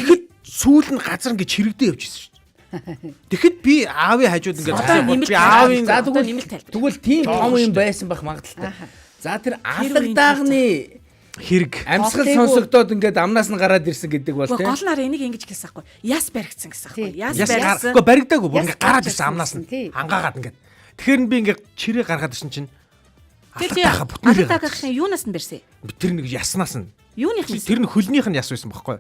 Speaker 4: сүүл нь газар ингээд чирэгдээ явж ирсэн шүү дээ. Тэгэхэд би аавын хажууд ингээд би аавын
Speaker 5: тэгвэл тийм том юм байсан байх магадaltaй. За тэр алагдаагны
Speaker 4: хэрэг
Speaker 5: амьсгал сонсогдоод ингээд амнаас нь гараад ирсэн гэдэг бол тийм.
Speaker 1: Гол нар энийг ингэж хэлсэн байхгүй. Яс баригдсан гэсэн байхгүй. Яс баригдсан.
Speaker 4: Гэхдээ баригдаагүй бүр ингээд гараад ирсэн амнаас нь хангаагаад ингээд. Тэгэхээр би ингээд чирээ гаргаад ирсэн чинь
Speaker 1: алагдаагын юунаас нь барьсан?
Speaker 4: Тэр нэг яснаас нь.
Speaker 1: Юуных нь?
Speaker 4: Тэр нь хөлнийх нь яс байсан байхгүй.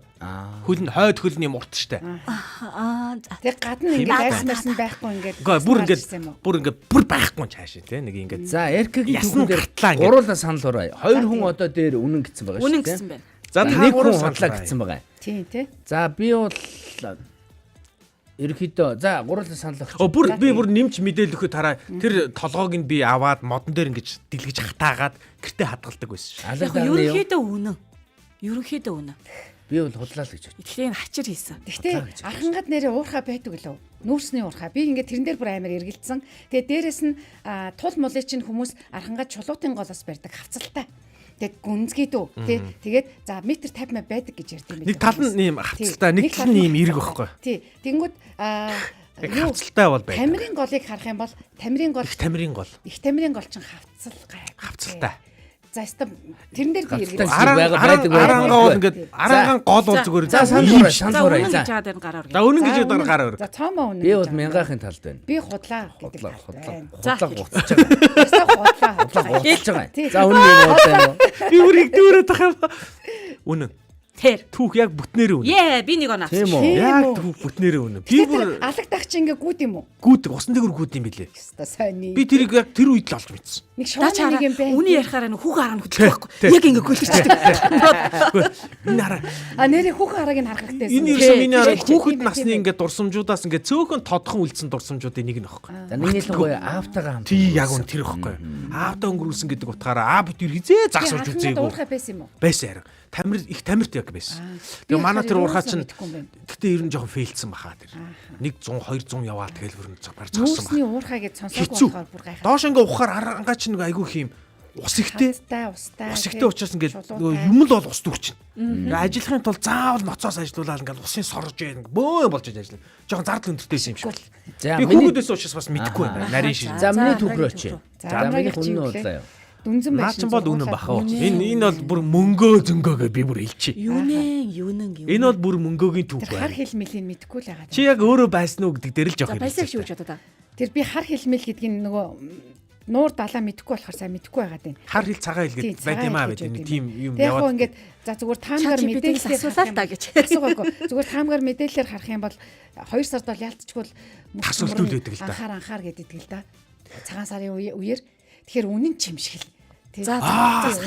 Speaker 4: Хөл нь хойд хөлний мурт штэ.
Speaker 3: Тэг гадна ингээд дайснаас нь байхгүй ингээд.
Speaker 4: Бүр байхгүй цаашаа тийм нэг ингээд.
Speaker 5: За РК-гийн түүхэн дээр гуруулаа санал ураа. Хоёр хүн одоо дээр үнэн гэсэн байгаа шүү дээ.
Speaker 1: Үнэн гэсэн байна.
Speaker 5: За нэг хүн худлаа гэсэн байгаа.
Speaker 3: Тийм тий.
Speaker 5: За би бол ерөөхдөө за гуруулаа санал өгч.
Speaker 4: Би бүр нэмж мэдээлэл өгөхөд тараа тэр толгойг нь би аваад модон дээр ингэж дэлгэж хатаагаад гэртээ хадгалдаг байсан шүү. Ерөнхийдөө үнэ.
Speaker 5: Би бол худлаа л гэж бодчих.
Speaker 1: Тэгэхээр энэ хачир хийсэн.
Speaker 3: Гэхдээ архангад нэрээ уурхаа байдаг лөө. Нүүрсний уурхаа. Би ингээд тэрэн дээр бүр амар эргэлдсэн. Тэгээ дээрэс нь тул мулын чинь хүмүүс архангад чулуутын голоос барьдаг хавцалтай. Тэгээд гүнзгий дүү. Тэгээд за метр 50 байдаг гэж ярьд юм байна.
Speaker 4: Нэг тал нь ийм хавцалтай, нэг тал нь ийм эрг байхгүй.
Speaker 3: Тий. Тэнгүүд
Speaker 4: хавцалтай бол байдаг.
Speaker 3: Тамирын голыг харах юм бол их тамирын гол чинь
Speaker 4: хавцалтай.
Speaker 3: За яста тэрэн дээр би эргэлдсэн.
Speaker 4: Арангаа бол ингээд арангаан гол бол зүгээр
Speaker 5: санал ураа.
Speaker 4: За үнэн гэж гараар.
Speaker 3: За цаамаа үнэн.
Speaker 5: Би бол мянгаахын талд байна.
Speaker 3: Би худлаа гэдэг талд байна.
Speaker 5: Худлаа гуцж байгаа. Худлаа гуцж байгаа. За үнэн юм уу таа.
Speaker 4: Би үрийг дүүрээд тах юм. Үнэн.
Speaker 1: Тэр
Speaker 4: түүх яг бүтнээрээ үнэн.
Speaker 1: Би нэг оноо.
Speaker 4: Тийм үү. Яг түүх бүтнээрээ үнэн.
Speaker 3: Би бүр алагдах чи ингээ гүд юм уу?
Speaker 4: Гүд усан дээгүр гүд юм билээ.
Speaker 3: Хэвээ сайн.
Speaker 4: Би тэрийг яг тэр үед л олж мэдсэн.
Speaker 3: Нэг шоуны нэг юм байна.
Speaker 1: Үний ярихаараа нэг хүүхэн хараа хөдлөх байхгүй. Яг ингээ гүйлчихдэг.
Speaker 4: Энэ хараа.
Speaker 3: Нэрээ хүүхэн харааг нь харах хэрэгтэй.
Speaker 4: Энэ ерөөсөө миний хараа хүүхэд насны ингээ дурсамжуудаас ингээ цөөхөн тодхон үлдсэн дурсамжуудын нэг нь байхгүй.
Speaker 5: За нэг л гоё аавтайгаа хамт.
Speaker 4: Тий яг үн тэр байхгүй. Аавтаа өнгөрүүлсэн гэдэг утгаараа аав бит хизээ загсуулж үзээгүй.
Speaker 3: Уурхай байсан юм уу?
Speaker 4: Байсан харин. Их тамирт яг байсан. Тэгээ манай тэр уурхаа чинь гэтээ ер нь жоохон фейлдсэн баха тэр. 100 200 яваад тэгэл хөрөнд барьж гарсан баха.
Speaker 3: Нүүрсний уурхаа гэж сонсоогүй болохоор бүр гайхаад.
Speaker 4: Доош ингээ ухаар арангаа чинь нэг айгүй хийм ус ихтэй. Ус ихтэй учраас ингээ юм л бол ус дүүрчин. Ажиллахын тулд заавал ноцоос ажиллуулаад ингээ усын сорж яа бөө болж ажиллана. Жоохон зардал өндөртэйсэн юм шиг. Би хүүхдээс учраас бас мэдэхгүй байна. Нарийн шин.
Speaker 5: За миний түүхрөө чи. За миний хүн нь бодлоо.
Speaker 3: Дүнзэн
Speaker 4: байна. Наа ч бол үнэн баха. Энэ бол бүр мөнгөө зөнгөөгээ би бүр хэлчихье.
Speaker 1: Юунэн.
Speaker 4: Энэ бол бүр мөнгөөгийн түүх
Speaker 3: байна. Хар хэлмэлийн мэдэхгүй л байгаа.
Speaker 4: Чи яг өөрөө байсан уу гэдэг дээр л жоох
Speaker 1: юм. Байсан шүү гэж бодоо та.
Speaker 3: Тэр би хар хэлмэл гэдгийг нөгөө нуур далаа мэдэхгүй болохоор сайн мэдэхгүй байгаад байна.
Speaker 4: Хар хэл цагаан хэл гэдэг байт юм аа байт нэг тийм юм
Speaker 3: яваад. Яг ингээд за зүгээр таамгаар мэдээлэл
Speaker 1: асуулаа та гэж.
Speaker 3: Асуугаагүй. Зүгээр таамгаар мэдээлэлээр харах юм бол 2 сард бол ялцчихвол
Speaker 4: тасвалтууд байдаг л да.
Speaker 3: Анхаар гэдэг л да. Цагаан сарын үеэр тэгэхээр үнэн чимшгэл.
Speaker 1: За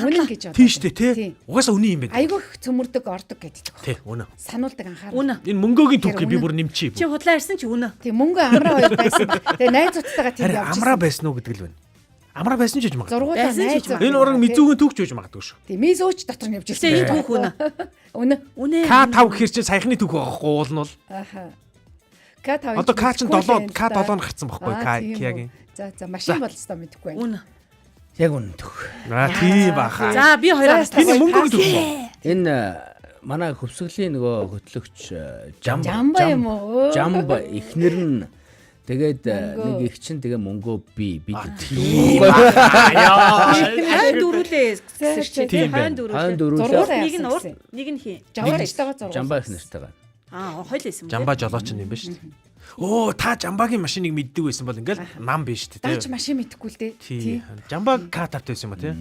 Speaker 3: үнэн гэж бодоо.
Speaker 4: Тийм шүү дээ тий. Угаасаа үнэн юм байна.
Speaker 3: Айгүйх цөмөрдөг ордог гэдэг.
Speaker 4: Тий үнэн.
Speaker 3: Сануулдаг анхаар.
Speaker 4: Энэ мөнгөгийн түүхийг би бүр нэмчихье.
Speaker 1: Чи худлаа ирсэн чи үнэн.
Speaker 3: Тийм мөнгө амраа хоёр байсан. Тэгээ найзуудтайгаа тийм явж.
Speaker 4: Амраа байсан уу гэдэг л байна. Амраа байсан ч гэж магадгүй.
Speaker 3: Зургуудаа найз.
Speaker 4: Энэ ураг мизүүгийн түүх ч гэж магадгүй шүү.
Speaker 3: Тийм мизүүч дотор нь явж ирсэн.
Speaker 1: Энэ түүх үнэн. Үнэн.
Speaker 4: К5 гэхэр чи саяхны түүх байхгүй уул нь бол.
Speaker 3: Аха. К5.
Speaker 4: Одоо К7 К7 гарцсан байхгүй К-гийн.
Speaker 3: За машин бол өстой мэдэхгүй байна.
Speaker 1: Үнэн.
Speaker 5: Яг үнэн төх.
Speaker 4: Тийм баха.
Speaker 1: За би 2 оноос
Speaker 4: Энэ мөнгө төгс үү?
Speaker 5: Энэ манай хөвсгөлийн нөгөө хөтлөгч
Speaker 3: Жамба юм уу?
Speaker 5: Жамба ихнэр нь тэгээд нэг их чинь тэгээ мөнгөө би
Speaker 4: Тийм.
Speaker 1: хайн дөрүлээ гэсэн чинь хайн дөрүлээ. Нэг нь урд, нэг нь хий.
Speaker 3: Жаваарчтайгаа зургуул.
Speaker 5: Жамба их нэртэйгээ.
Speaker 1: Хоёул байсан юм.
Speaker 4: Жамба жолооч юм биш үү? Оо, та Жамбагийн машиныг мэддэг байсан бол ингээл нам биш үү?
Speaker 3: Даач машин мэдхгүй л дээ.
Speaker 4: Тийм. Жамба катарт байсан юм ба тий.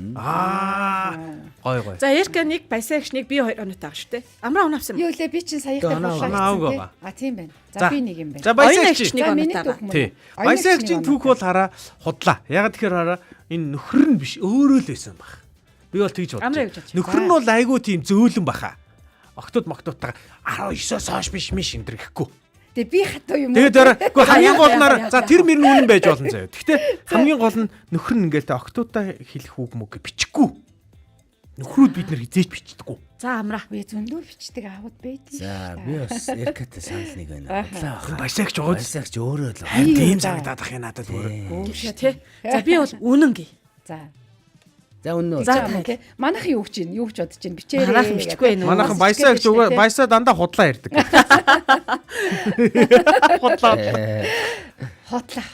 Speaker 4: Гой.
Speaker 1: За Эрка нэг баясаагч нэг би 2 оноотой байгаа шүү дээ. Амраа унаавсан юм.
Speaker 3: Юу лээ би чинь саяхан
Speaker 4: Оноо.
Speaker 3: тийм байна. За би нэг юм байна.
Speaker 4: За баясаагч
Speaker 1: нэг оноотой байгаа.
Speaker 4: тий. Баясаагчийн түүх бол хараа худлаа. Ягаад тэгэхээр хараа энэ нөхөр нь биш өөрөө л байсан баг. Би бол тэгж бодчих. Нөхөр нь бол айгүй тийм зөөлөн баха. Октод моктодтайгаа 19-оос хойш биш миш энэ гэхгүй.
Speaker 3: Тэгээ би хатуу юм уу?
Speaker 4: Тэгээд хамгийн голноор за тэр мөр нь үнэн байж болно заяа. Гэхдээ хамгийн гол нь нөхөр нь ингээл та октодтай хэлэх үг мөг бичихгүй. Нөхрүүд бид нэр хизээж бичдэггүй.
Speaker 1: За амраа.
Speaker 3: Би зөндөө бичдэг аавд байдیں۔
Speaker 5: За би бас Эркатай санал нэг байна.
Speaker 4: Баясаагч байгаа.
Speaker 5: Баясаагч өөрөө л.
Speaker 4: Тийм санагдаад ах юм надад өөрөө.
Speaker 1: Тий. За би бол үнэн гээ.
Speaker 3: За
Speaker 5: үнэн үү?
Speaker 1: За
Speaker 3: манайхан юу гэж байна? Юу гэж бодож байна? Бичээрэй.
Speaker 1: Манайхан бичихгүй нөө.
Speaker 4: Манайхан баясаагч угаа баясаа дандаа худлаа ярьдаг.
Speaker 3: Хотлаа.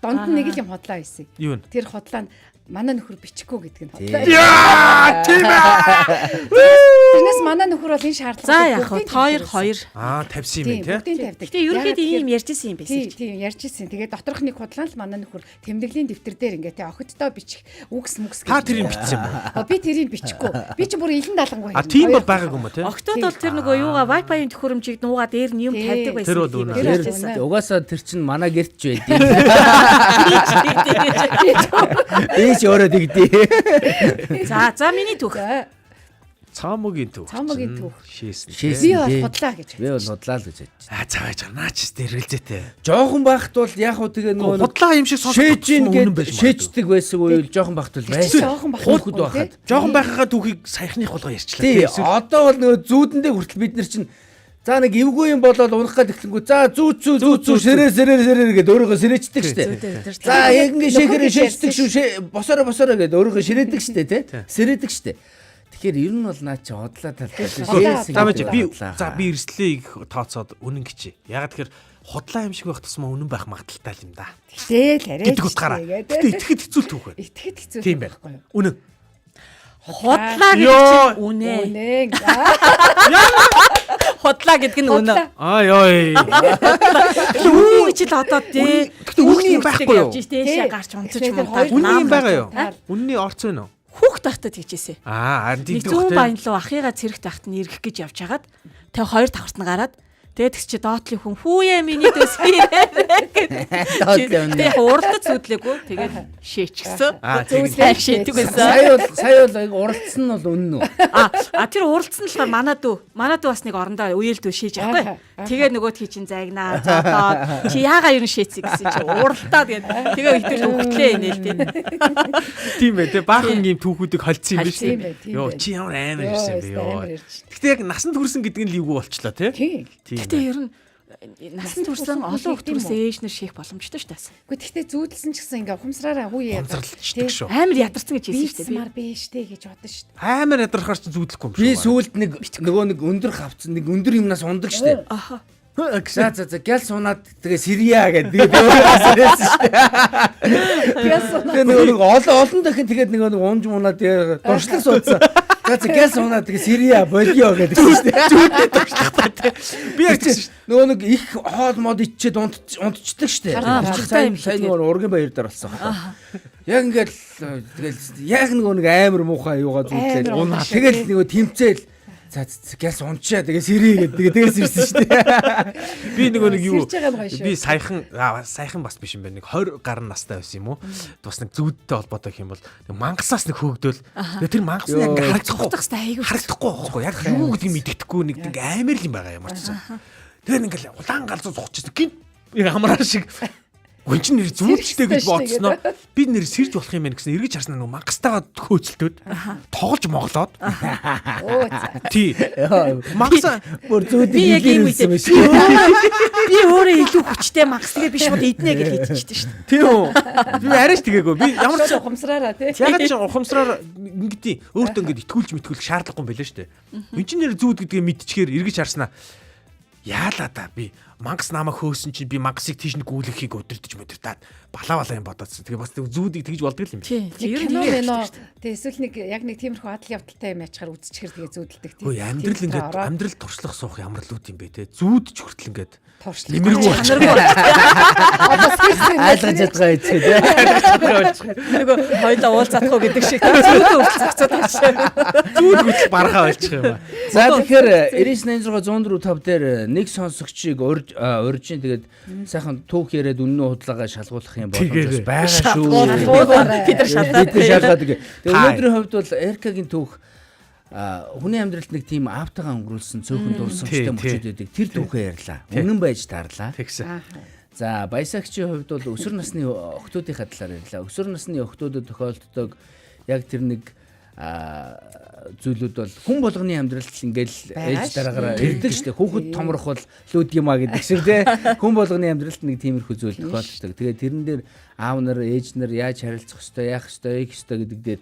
Speaker 3: Донд нэг л юм хотлаа байсан.
Speaker 4: Юу вэ?
Speaker 3: Тэр хотлаа нь манай нөхөр бичихгүй гэдэг нь хотлаа.
Speaker 4: Яа, тийм ээ.
Speaker 3: Тэрнээс манай нөхөр бол энэ шаардлага.
Speaker 1: За яг хоо 2
Speaker 4: тавьсан юм тий.
Speaker 3: Бүгдийг тавьдаг.
Speaker 1: Гэтэ ерөнхийдөө ийм ярьжсэн юм байсан.
Speaker 3: Тийм ярьж ирсэн. Тэгээд доторх нэг худлаа л манай нөхөр тэмдэглэлийн дэвтэр дээр ингээ тий охидтой бичих үгс мүгс гэж.
Speaker 4: Та тэрийг бичсэн юм уу?
Speaker 3: Би тэрийг бичихгүй. Би ч бүр илэн даалгангүй.
Speaker 4: Тийм бол байгаагүй юм тий.
Speaker 1: Октод бол тэр нөгөө юугаа Wi-Fi-ийн төхөөрөмжийг нуугаа дээр нь юм тавьдаг байсан.
Speaker 4: Тэр бол үнэ.
Speaker 5: Угаасаа тэр чинь манай гэрч байдیں۔ Би ч өөрөө тэгдээ.
Speaker 1: За миний түүх.
Speaker 4: Цаамгийн түүх.
Speaker 5: Шээсэн.
Speaker 3: Би бол худлаа гэж.
Speaker 5: Би бол худлаа л гэж бодчих.
Speaker 4: Цааж наач зэрэгэлзээтэй.
Speaker 5: Жоохон байхад бол яг хуу тэгээ нөгөө
Speaker 4: худлаа юм шиг
Speaker 5: шээж ингээд шээждэг байсан үйл жоохон байхад бол байсан. Хөөхд байхад.
Speaker 4: Жоохон байхаа түүхийг саяхных болгоо ярьчлаа.
Speaker 5: Тий. Одоо бол нөгөө зүүдэндээ хүртэл бид нар чинь за нэг эвгүй юм болоод унах гал ихлэнгүү. За зүү сэрээ гэдэг өөрөөгөө сэрээчдэг штэ. За яг ингэ шэхэрээ шээждэг шүү. Босороо гэдэг өөрөөгөө ширээдэг штэ тий. Сэрээдэг штэ. Тэгэхээр ер нь бол наа чи хотлаа талбай.
Speaker 4: Би эрсдлээ их тооцоод үнэн гिचээ. Ягаад тэгэхээр худлаа юм шиг байх тусмаа үнэн байх магадaltaй юм да.
Speaker 3: Тэгэл
Speaker 4: гэдэг утгаараа. Гэтэ итгэхэд хэцүү түүх байна.
Speaker 3: Итгэхэд хэцүү
Speaker 4: тийм байхгүй юу? Үнэн.
Speaker 1: Худлаа гэдэг чинь үнэ. Худлаа гэдэг нь үнэ.
Speaker 4: Ёо.
Speaker 1: Юу гэж л одоо тий.
Speaker 4: Гэтэ үнэн юм байхгүй юу?
Speaker 1: Дээшээ гарч унцаж мундаг.
Speaker 4: Үнэн юм байгаа юу? Үнний орц вэ нөө?
Speaker 1: Хүүхд тахтад хийжээсэ.
Speaker 4: Харин тийм
Speaker 1: дүүх. Зүүн баян руу ахыгаа цэрэг тахт нь иргэх гэж явж хагаад тэг 2 давхарт нь гараад тэгээд чи доотлын хүн хүүе миний дэс хийрээ гэдэг. Тэг уралдаж зүтлээгүй тэгээд шээчихсэн. Зүүсээ шээдэг байсан.
Speaker 5: Сая бол уралдсан нь бол үнэн үү?
Speaker 1: Тэр уралдсан л манай дүү бас нэг орондоо үеэлдүү шээж авахгүй. Тэгээ нөгөөдхий чин загнаа зодоод чи яагаа юу шээцээ гэсэн чи уралдаад тэгээ итэл хөвгтлээ инээл тийм.
Speaker 4: Тийм ээ те баахан юм түүхүүдийг холцсон юм биш үү? Йоо чи ямар амар ирсэн бэ ёо. Гэтэ яг насанд хүрсэн гэдэг нь лигүү болчлоо те.
Speaker 1: Гэтэ ер нь насанд хүрсэн олон хүмүүс ээжнэр шийх боломжтой шүү дээ.
Speaker 3: Гэхдээ тэгтээ зүүдэлсэн ч гэсэн ингээ ухамсараараа хүүе
Speaker 4: ядарч
Speaker 1: амар ядарсан гэж хэлсэн шүү дээ.
Speaker 3: Смар биш дээ гэж бодсон шүү дээ.
Speaker 4: Амар ядархаар ч зүүдлэхгүй юм шүү.
Speaker 5: Би сүүлд нэг өндөр хавцсан нэг өндөр юмнаас ундаг шүү дээ.
Speaker 1: Аха.
Speaker 5: За гял сунаад тэгээ Сирия гэдэг дээрээс шүү дээ. Гял сунаад. Тэгээ нэг олон дахин тэгээд нэг унж мунаад дуршлаг суудсан. За гял сунаад тэгээ Сирия болио гэдэг шүү дээ.
Speaker 4: Зүүдээ дуршлахтай те. Би яг
Speaker 5: нөгөө нэг их хоол мод ичээд унтчихдаг шүү дээ. Сайн нөгөө ургийн баяр дээр болсон. Яг ингээл тэгэл яг нөгөө нэг амар муухай юугаа зүтлээ. Тэгэл нөгөө тэмцээл за гяс унчаа тэгээ сэрээ гэдэг дээрс ирсэн шүү дээ.
Speaker 4: Би нөгөө нэг юу би саяхан бас биш юм байна. Нэг 20 гаруй настай байсан юм уу? Бас нэг зүүдтэй холбоотой юм бол мангасаас нэг хөөгдөөл. Тэр мангас нь ингээ харагдахгүй байхгүй. Яг юу гэдгийг мэддэхгүй нэг амар л юм байгаа юм арчсан. Тэр ингээл улаан галзуу зогчсон. Гин хамраа шиг гүнчин нэр зүүдтэй гэж бодсноо. би нэр сэрж болох юм байна гэсэн эргэж харснаа нөгөө мангастайгаа хөөцөлтөөд тоглож моглоод тий мангас
Speaker 5: бүр зүйд
Speaker 1: би яг юм үсэ би өөрөө илүү хүчтэй мангас тэгээ би шууд иднэ гэж хэлчихсэн шүү дээ.
Speaker 4: тий үү би арайч тэгээгүй би ямар ч
Speaker 1: ухамсараараа тий
Speaker 4: яг ч ухамсараар ингэдий өөртөө ингэж итгүүлж шаардлагагүй юм байлаа шүү дээ. Инженер зүүд гэдгийг мэдчихээр эргэж харснаа яалаа да би мангас намайг хөөсөн чинь би мангасыг тийш нэг гүйлэхийг өдөрдөж мөдөртаад балаа балаа юм бодоодсон. Тэгээ бас зүүдийг тэгж болдог юм.
Speaker 1: тий
Speaker 3: ер нь тэгээ эсвэл нэг яг нэг тиймэрхүү адал явдалтай юм ячаар үзчихэр тэгээ зүүдэлдэг тийм.
Speaker 4: Хөөе амьдрал ингээд амьдрал туршлах суух ямар л үүд юм бэ те. Зүүд ч хүртэл ингээд
Speaker 3: туршлах
Speaker 4: нэмэргүй
Speaker 1: чанаргүй
Speaker 5: айлгаж ядгаа ийцээ те.
Speaker 1: нөгөө хоёлаа уулзахгүй гэдэг шиг зүүдээ уулзацаад байна.
Speaker 4: зүүд хүртэл бархаа болчих юм аа.
Speaker 5: За тэгэхээр 99.6 дээр нэг сонсогчийг урьжин тэгээд сайхан түүх яриад үнэн худалдаагаа шалгуулах юм бол байгаа шүү.
Speaker 1: Бид
Speaker 5: шалгаад тэгээ. Өнөөдрийн хувьд бол Эркагийн түүх хүний амьдралд нэг тийм аавтайгаа өнгөрүүлсэн цөөхөн дурсамжтай мөчөд байдаг. Тэр түүхээ ярьлаа. Үнэн байж таарлаа.
Speaker 4: Тэгсэн.
Speaker 5: За баясагчийн хувьд бол өсвөр насны охтуудынхаа талаар ярьлаа. Өсвөр насны охтуудад тохиолддог яг тэр нэг зүйлүүд бол хүн болгоны амьдралд ингээл ээж дараагаар ирдэг шүү дээ. Хүүхэд томрох бол лүүд юм а гэдэг шиг тий. Хүн болгоны амьдралд нэг тиймэрхүү зүйл тохиолддог. Тэгээ тэрэн дээр аав нар, ээж нар яаж харилцах ёстой, яах ёстой, их ёстой гэдэг дээр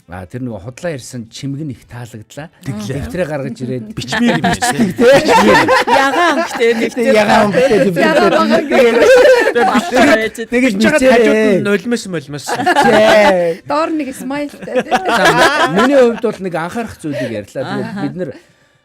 Speaker 5: тэр нэг худлаа ярьсан чимэг нь их таалагдлаа. Дэвтрээ гаргаж ирээд
Speaker 4: Бичмээр юм
Speaker 5: бичдэг тий.
Speaker 1: ягаан гэдэг
Speaker 5: Ягаан гэдэг. Тэгэж
Speaker 4: хажууд нь нулимс молимс.
Speaker 5: тий.
Speaker 3: доор нэг смайлтай.
Speaker 5: Миний хувьд бол нэг анхаарах зүйлийг ярьлаа. Тэгээд бид нэр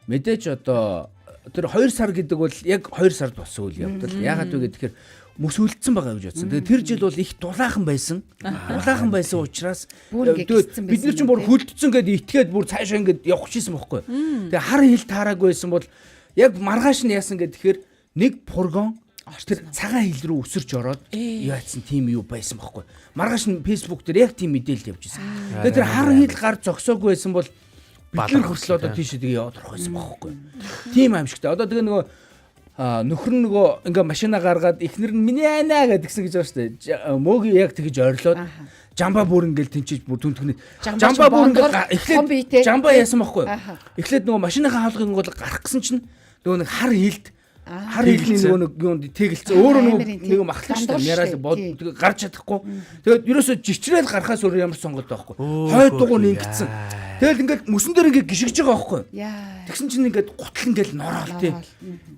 Speaker 5: мэдээж одоо тэр 2 сар гэдэг бол яг 2 сард болсон үйл явдал. Яагаад вэ гэхээр мөс үлдсэн байгаа гэж бодсон. Тэгээд тэр жил бол их дулаахан байсан. Дулаахан байсан учраас бид нар ч бүр хөлдсөн гэдээ итгээд бүр цаашаа ингэж явах гэсэн бохоггүй. Тэгээд хар хил таараагүй байсан бол яг маргааш нь яасан гэхээр нэг фургон тэр цагаан хил рүү өсөрч ороод яатсан тийм юу байсан бохоггүй. Маргааш нь фэйсбુક дээр яг тийм мэдээлэл явж байсан. Тэгээд тэр хар хил гар зогсоогүй байсан бол бид нар хүртэл одоо тийшээ тэгээ яваад орох байсан бохоггүй. Тийм аимшигтай. Одоо тэгээ нөгөө нөхөр нь нөгөө ингээ машина гаргаад эхнэр нь миний айнаа гэдгсэн гэж байгаа шүү дээ. Мөөг яг тэгж ойрлоод жамба бүр ингээл тэнчиж бүр түнтгний жамба бүр ингээл эхлээд жамба яасан байхгүй. Эхлээд нөгөө машиныхаа хаалгын гол гарах гэсэн чинь нөгөө нэг хар хилд хар хилний нөгөө нэг юунд тэгэлцээ өөрөө нөгөө махлагч яриад тэгээ гарч чадахгүй. Тэгээд ерөөсө жичрээл гарахаас өөр ямар сонголт байхгүй. Хойд дугуй нэгдсэн. Тэгэл ингээд мөсөн дээр ингээд гიშгэж байгаа байхгүй. Тэгсэн чинь ингээд гутал ингээд нороол тий.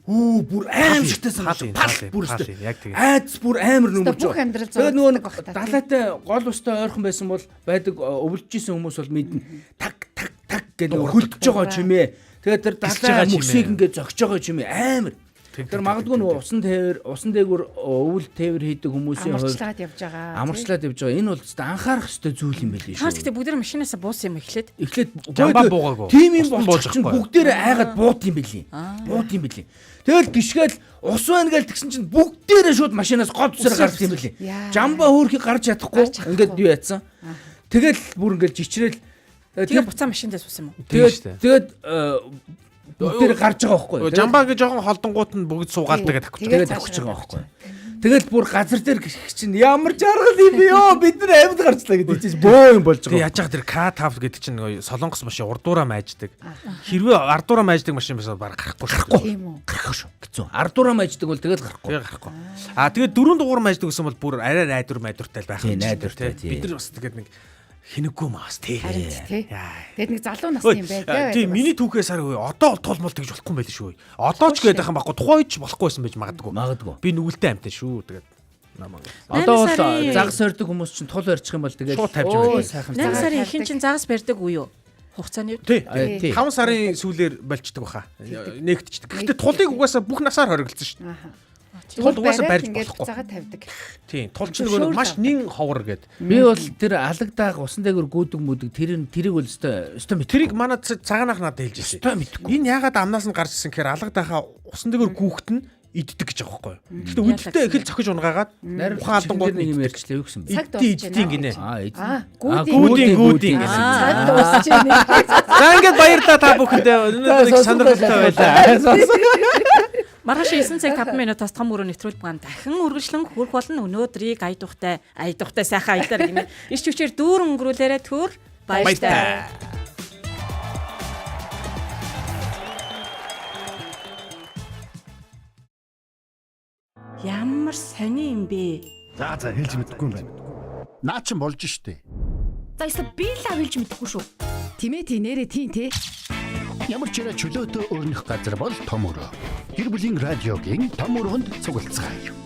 Speaker 5: Бүр аимшигтай санагдав. Пал бүр өстэй. Айц бүр амар нүмж. Тэгээд нөгөө нэг далайтай гол устай ойрхон байсан бол байдаг өвлөж исэн хүмүүс бол мэднэ. Таг гэдэг хөлдөж байгаа чимээ. Тэгээд тэр далай мөсийг ингээд зогсож байгаа чимээ амар. Тэр магадгүй нөгөө усан дээгүүр өвөл тээвэр хийдэг хүмүүсийн хувьд амарчлаад явж байгаа. Энэ бол анхаарах ёстой зүйл юм байл шүү.
Speaker 1: Хаас гэдэг бүгд машинаас буусан юм эхлээд
Speaker 4: жамбаа буугаагүй.
Speaker 5: Тийм юм болчих чинь бүгдээрээ айгаад бууд юм байли. Тэгэл гიშгээл ус байна гээл тэгсэн чинь бүгдээрээ шууд машинаас гол усаар гарсан юм байли. Жамбаа хөөрхийг гарч чадахгүй ингээд юу яатсан. Тэгэл бүр ингээд жичрээл
Speaker 1: тэгээ буцаа машиндаа суусан юм уу?
Speaker 5: Тэгээд бүгдээр гарч байгаа байхгүй.
Speaker 4: Жамбаа гэж жоохон холдонгууд нь бүгд суугаалдаг
Speaker 5: тэгээд тавьчих байгаа байхгүй. Тэгэл бүр газар дээр гიშгэх чинь ямар жаргал юм бэ ёо бид нар амьд гарчлаа гэдэг чинь бөө юм болж байгаа.
Speaker 4: Яаж яах тэр К5 гэдэг чинь солонгос машин урдуураа майждаг. Хэрвээ ардуураа майждаг машин байсан баг гарахгүй шүү.
Speaker 3: Тийм үү.
Speaker 5: Гарахгүй шүү. Гэцүү. Ардуураа майждаг бол тэгэл гарахгүй.
Speaker 4: Тэгээд 4 дугаар майждаг гэсэн бол бүр арай найдвар майдвартай байх юм.
Speaker 5: Найдвартай.
Speaker 4: Бид нар бас тэгээд нэг хинэггүй маас тий.
Speaker 3: Тэгээд нэг залуу насны юм байдаг.
Speaker 4: Тий, миний түүхээс сар үе одоо толмол тэгж болохгүй юм байл шүү. Одоо ч гэдэг юм баггүй. Тухайн үед ч болохгүй байсан байж магадгүй. Би нүгэлтэй амтай шүү. Тэгээд
Speaker 5: одоо бол загас өрдөг хүмүүс чинь тул барьчих юм бол тэгээд
Speaker 4: шууд тавьж байгаа.
Speaker 1: 8 сарын ихэнх чинь загас барьдаг үе юу? Хугацааны үед.
Speaker 4: Тий. 5 сарын сүүлээр болчдөг баха. Нэгтчдэг. Гэхдээ тулыг угаасаа бүх насаар хориглосон шүү. Тул угаасаа барьж болохгүй.
Speaker 3: Цагаа тавьдаг.
Speaker 4: Тийм. Тул чинь нөгөө маш нин ховор гээд.
Speaker 5: Би бол тэр алагдаа усан дээгүр гүйдэг мүдэг тэрийг бол өстой мэд.
Speaker 4: Тэрийг манай цагаанах надад хэлж ирсэн. Энэ ягаад амнаас нь гарч ирсэн гэхээр алгадаахаа усан дээгүр гүйхт нь иддэг гэж байгаа байхгүй. Гэхдээ үдтэй их л цохиж унгаагаад ухаан алдангууд
Speaker 5: нэг юм ярьчлаа юу гэсэн бэ?
Speaker 4: Идтийн гинэ.
Speaker 5: Гүүдийн.
Speaker 3: Цаг дуусч байна.
Speaker 4: За ингээд баярлалаа та бүхэндээ. Өнөөдөр их сонирхолтой байлаа.
Speaker 1: Маргааш 9 цаг 5 минутаас том өрөө нэвтрүүлэг маань дахин үргэлжлэн хүрэх болно. Өнөөдрийг айдухтай сайхан аялаар гинэ. Иш хүчээр дүүрэн өнгөрүүлээрэ төр баяртай. Ямар сони юм бэ?
Speaker 2: За хэлж мэдэхгүй юм байна. Наа чин болж штэ.
Speaker 6: За эсвэл би л хэлж мэдэхгүй шүү.
Speaker 3: Тимээ нэрээ тийм те.
Speaker 2: Ямар ч чөлөөтэй өрнөх газар бол том өрөө. Гэр бүлийн радиогийн том өрөөнд цуглацгаая.